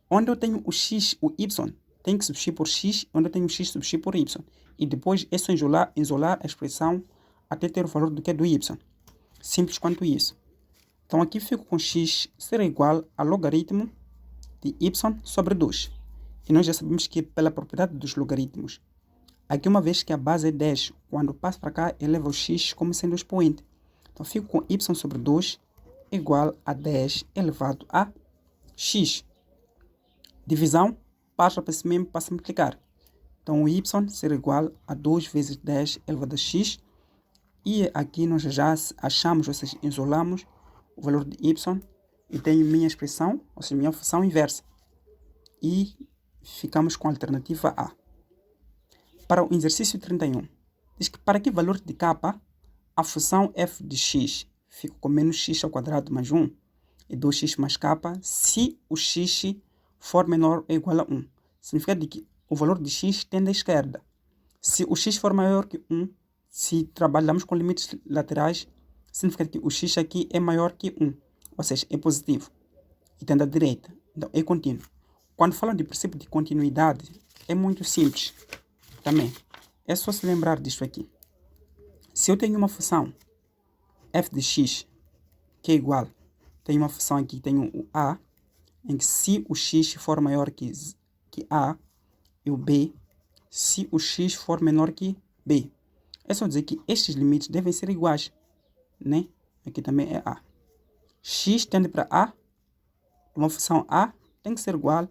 onde eu tenho o x, o y, tem que substituir por x, onde eu tenho o x, substituir por y. E depois é só isolar a expressão até ter o valor do que é do y. Simples quanto isso. Então aqui fico com x será igual a logaritmo de y sobre 2. E nós já sabemos que pela propriedade dos logaritmos, aqui uma vez que a base é 10, quando passo para cá, eleva o x como sendo expoente. Então fico com y sobre 2 igual a 10 elevado a x. Divisão, passa para esse mesmo, passa a multiplicar. Então o y será igual a 2 vezes 10 elevado a x. E aqui nós já achamos, ou seja, isolamos o valor de y e tenho minha expressão, ou seja, minha função inversa. E ficamos com a alternativa A. Para o exercício 31, diz que para que valor de k a função f de x fica com menos x ao quadrado mais 1 e 2x mais k se o x for menor ou igual a 1. Significa que o valor de x tende à esquerda. Se o x for maior que 1, se trabalhamos com limites laterais, significa que o x aqui é maior que 1, ou seja, é positivo, e tende à direita. Então, é contínuo. Quando falam de princípio de continuidade, é muito simples também. É só se lembrar disto aqui. Se eu tenho uma função f de x, que é igual, tenho uma função aqui, tenho o a, em que se o x for maior que a, e o b, se o x for menor que b. É só dizer que estes limites devem ser iguais, né? Aqui também é a. X tende para a, uma função a tem que ser igual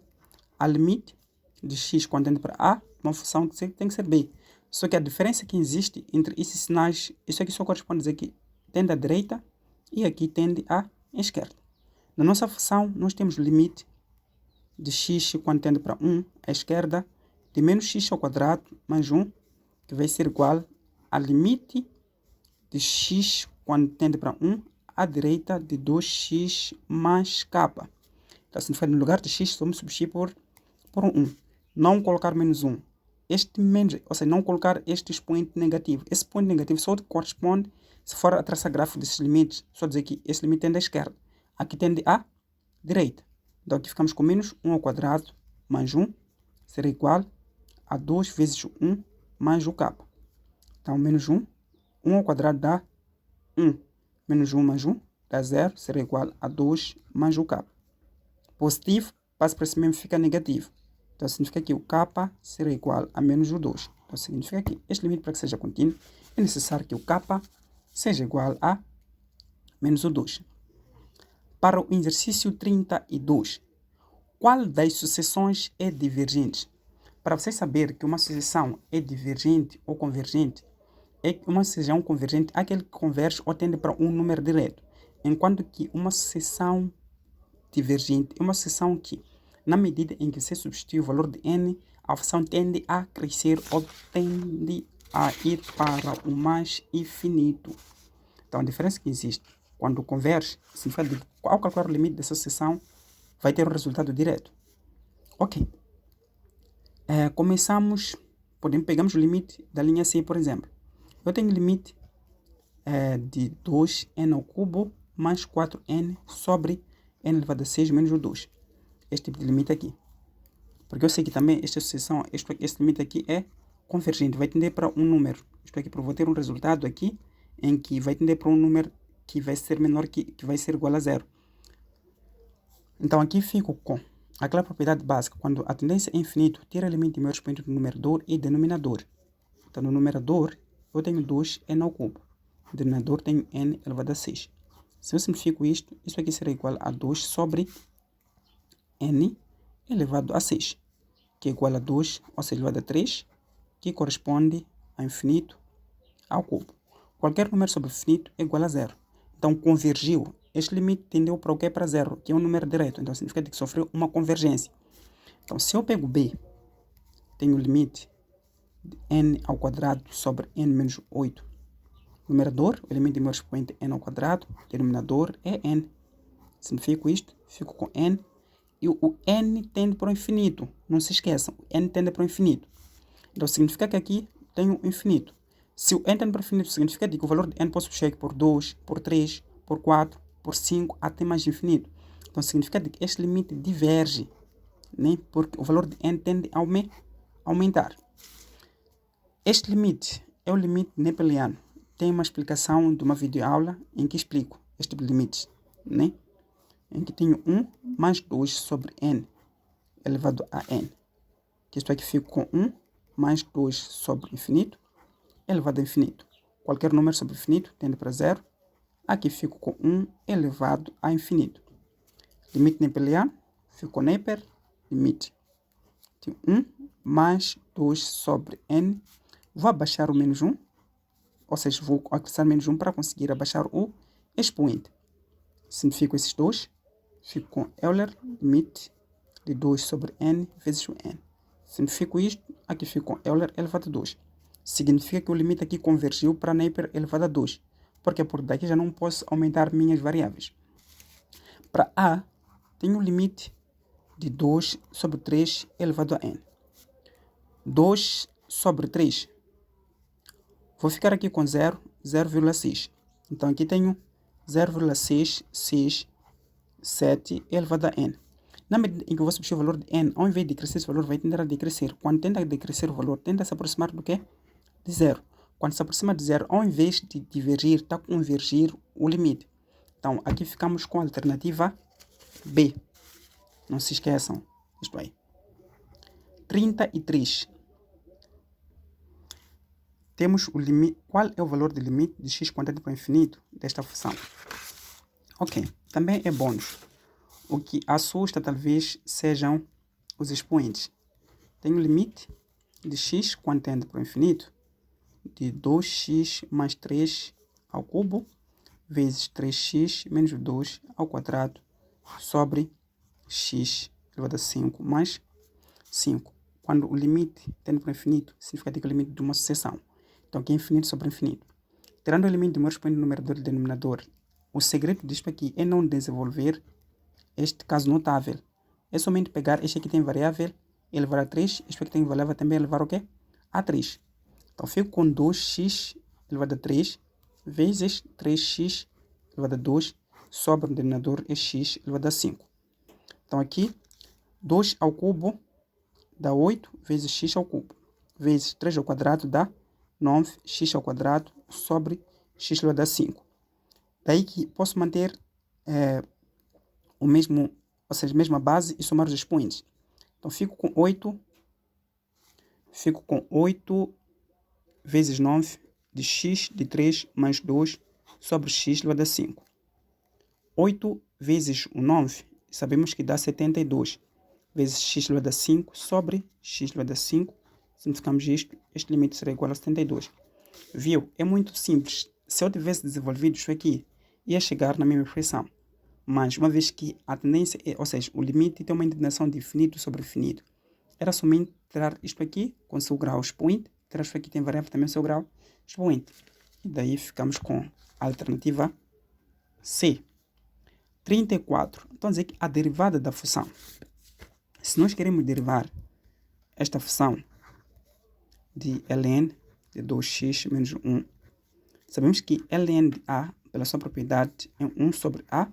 ao limite de x quando tende para a, uma função que tem que ser b. Só que a diferença que existe entre esses sinais, isso aqui só corresponde a dizer que tende à direita e aqui tende à esquerda. Na nossa função, nós temos o limite de x quando tende para 1 à esquerda de menos x ao quadrado mais 1 que vai ser igual a limite de x quando tende para 1 à direita de 2x mais k. Então, significa no lugar de x, vamos substituir por 1. Não colocar menos 1. Este menos, ou seja, não colocar este expoente negativo. Esse expoente negativo só corresponde se for a traçar gráfico desses limites. Só dizer que esse limite tende à esquerda. Aqui tende à direita. Então, aqui ficamos com menos 1 ao quadrado mais 1 será igual a 2 vezes 1 mais o k. Então, menos 1. 1 ao quadrado dá 1. Menos 1 mais 1 dá 0. Será igual a 2 mais o k. Positivo, passa para cima e fica negativo. Então, significa que o k será igual a menos o 2. Então, significa que este limite, para que seja contínuo, é necessário que o k seja igual a menos o 2. Para o exercício 32, qual das sucessões é divergente? Para você saber que uma sucessão é divergente ou convergente, é uma sucessão convergente é aquele que converge ou tende para um número direto, enquanto que uma sucessão divergente é uma sucessão que, na medida em que você substitui o valor de n, a função tende a crescer ou tende a ir para o mais infinito. Então, a diferença que existe quando converge significa que ao calcular o limite dessa sucessão, vai ter um resultado direto. Ok. Começamos, pegamos o limite da linha C, por exemplo. Eu tenho limite de 2n ao cubo mais 4n sobre n elevado a 6 menos o 2. Este tipo de limite aqui. Porque eu sei que também esta sucessão, este limite aqui é convergente, vai tender para um número. Isto aqui, vou ter um resultado aqui em que vai tender para um número que vai ser menor, que vai ser igual a 0. Então aqui fico com aquela propriedade básica. Quando a tendência é infinito, tira limite de maior expoente do numerador e denominador. Então no numerador eu tenho 2n ao cubo. No denominador tenho n elevado a 6. Se eu simplifico isto, isso aqui será igual a 2 sobre n elevado a 6, que é igual a 2, ou seja, elevado a 3, que corresponde a infinito ao cubo. Qualquer número sobre infinito é igual a 0. Então convergiu. Este limite tendeu para o quê? Para 0, que é um número direto. Então significa que sofreu uma convergência. Então se eu pego b, tenho o limite de n ao quadrado sobre n menos 8. Numerador, o limite de maior expoente é n ao quadrado. Denominador é n. Simplifico isto, fico com n. E o n tende para o infinito. Não se esqueçam, o n tende para o infinito. Então significa que aqui tenho infinito. Se o n tende para o infinito, significa que o valor de n posso puxar por 2, por 3, por 4, por 5, até mais infinito. Então significa que este limite diverge, né? Porque o valor de n tende a aumentar. Este limite é o limite nepeliano. Tem uma explicação de uma videoaula em que explico este tipo de limites, né? Em que tenho 1 mais 2 sobre n elevado a n. Que isto aqui fica com 1 mais 2 sobre infinito elevado a infinito. Qualquer número sobre infinito tende para 0. Aqui fico com 1 elevado a infinito. Limite nepeliano, fico com Neper, limite de 1 mais 2 sobre n. Vou abaixar o menos 1, ou seja, vou acrescentar menos 1 para conseguir abaixar o expoente. Simplifico esses dois, fico com Euler, limite de 2 sobre n vezes o n. Simplifico isto, aqui fico com Euler elevado a 2. Significa que o limite aqui convergiu para Neper elevado a 2. Porque por daqui já não posso aumentar minhas variáveis. Para A, tenho o limite de 2 sobre 3 elevado a n. 2 sobre 3. Vou ficar aqui com 0, 0,6. Então aqui tenho 0,667 elevado a n. Na medida em que eu vou substituir o valor de n, ao invés de crescer, esse valor vai tender a decrescer. Quando tende a decrescer o valor, tende a se aproximar do quê? De 0. Quando se aproxima de 0, ao invés de divergir, está a convergir o limite. Então, aqui ficamos com a alternativa B. Não se esqueçam. Isto aí. 33. Temos o limite. Qual é o valor do limite de x quando tende para o infinito desta função? Ok. Também é bônus. O que assusta talvez sejam os expoentes. Tenho o limite de x quando tende para o infinito de 2x mais 3 ao cubo vezes 3x menos 2 ao quadrado sobre x elevado a 5 mais 5. quando o limite tende para infinito, significa que é o limite de uma sucessão. Então aqui é infinito sobre infinito. Tirando o elemento número expoente do numerador e denominador, o segredo disto aqui é não desenvolver este caso notável. É somente pegar este aqui tem variável, elevar a 3, este aqui tem variável também elevar o quê? A 3. Então fico com 2x elevado a 3 vezes 3x elevado a 2 sobre o denominador é x elevado a 5. Então aqui 2 ao cubo dá 8 vezes x ao cubo, vezes 3 ao quadrado dá 9x ao quadrado sobre x elevado a 5. Daí que posso manter o mesmo, ou seja, a mesma base e somar os expoentes. Então fico com 8 vezes 9 de x de 3 mais 2 sobre x elevado a 5. 8 vezes o 9, sabemos que dá 72, vezes x elevado a 5 sobre x elevado a 5. Simplificamos isto, este limite será igual a 72. Viu? É muito simples. Se eu tivesse desenvolvido isso aqui, ia chegar na mesma expressão. Mas uma vez que a tendência, ou seja, o limite tem uma inclinação de infinito sobre infinito, era somente tirar isto aqui com seu grau expoente, tirar isto aqui tem variável também seu grau expoente. E daí ficamos com a alternativa C. 34. Então dizer que a derivada da função. Se nós queremos derivar esta função de ln de 2x menos 1, sabemos que ln de a, pela sua propriedade, é 1 sobre a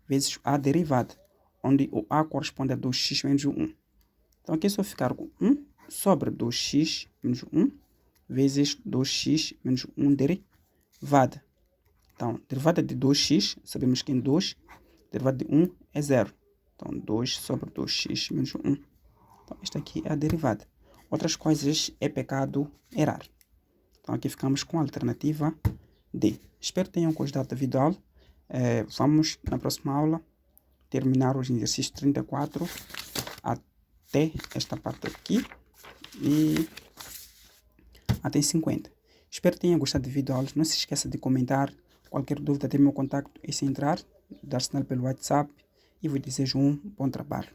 vezes a derivada, onde o a corresponde a 2x menos 1. Então aqui é só ficar com 1 sobre 2x menos 1 vezes 2x menos 1 derivada. Então, derivada de 2x, sabemos que em 2, derivada de 1 é 0. Então, 2 sobre 2x menos 1. Então, esta aqui é a derivada. Outras coisas é pecado errar. Então, aqui ficamos com a alternativa D. Espero que tenham gostado da videoaula. Vamos, na próxima aula, terminar os exercícios 34 até esta parte aqui e até 50. Espero que tenham gostado da videoaula. Não se esqueça de comentar. Qualquer dúvida, tem meu contato é se entrar, dar sinal pelo WhatsApp e vos desejo um bom trabalho.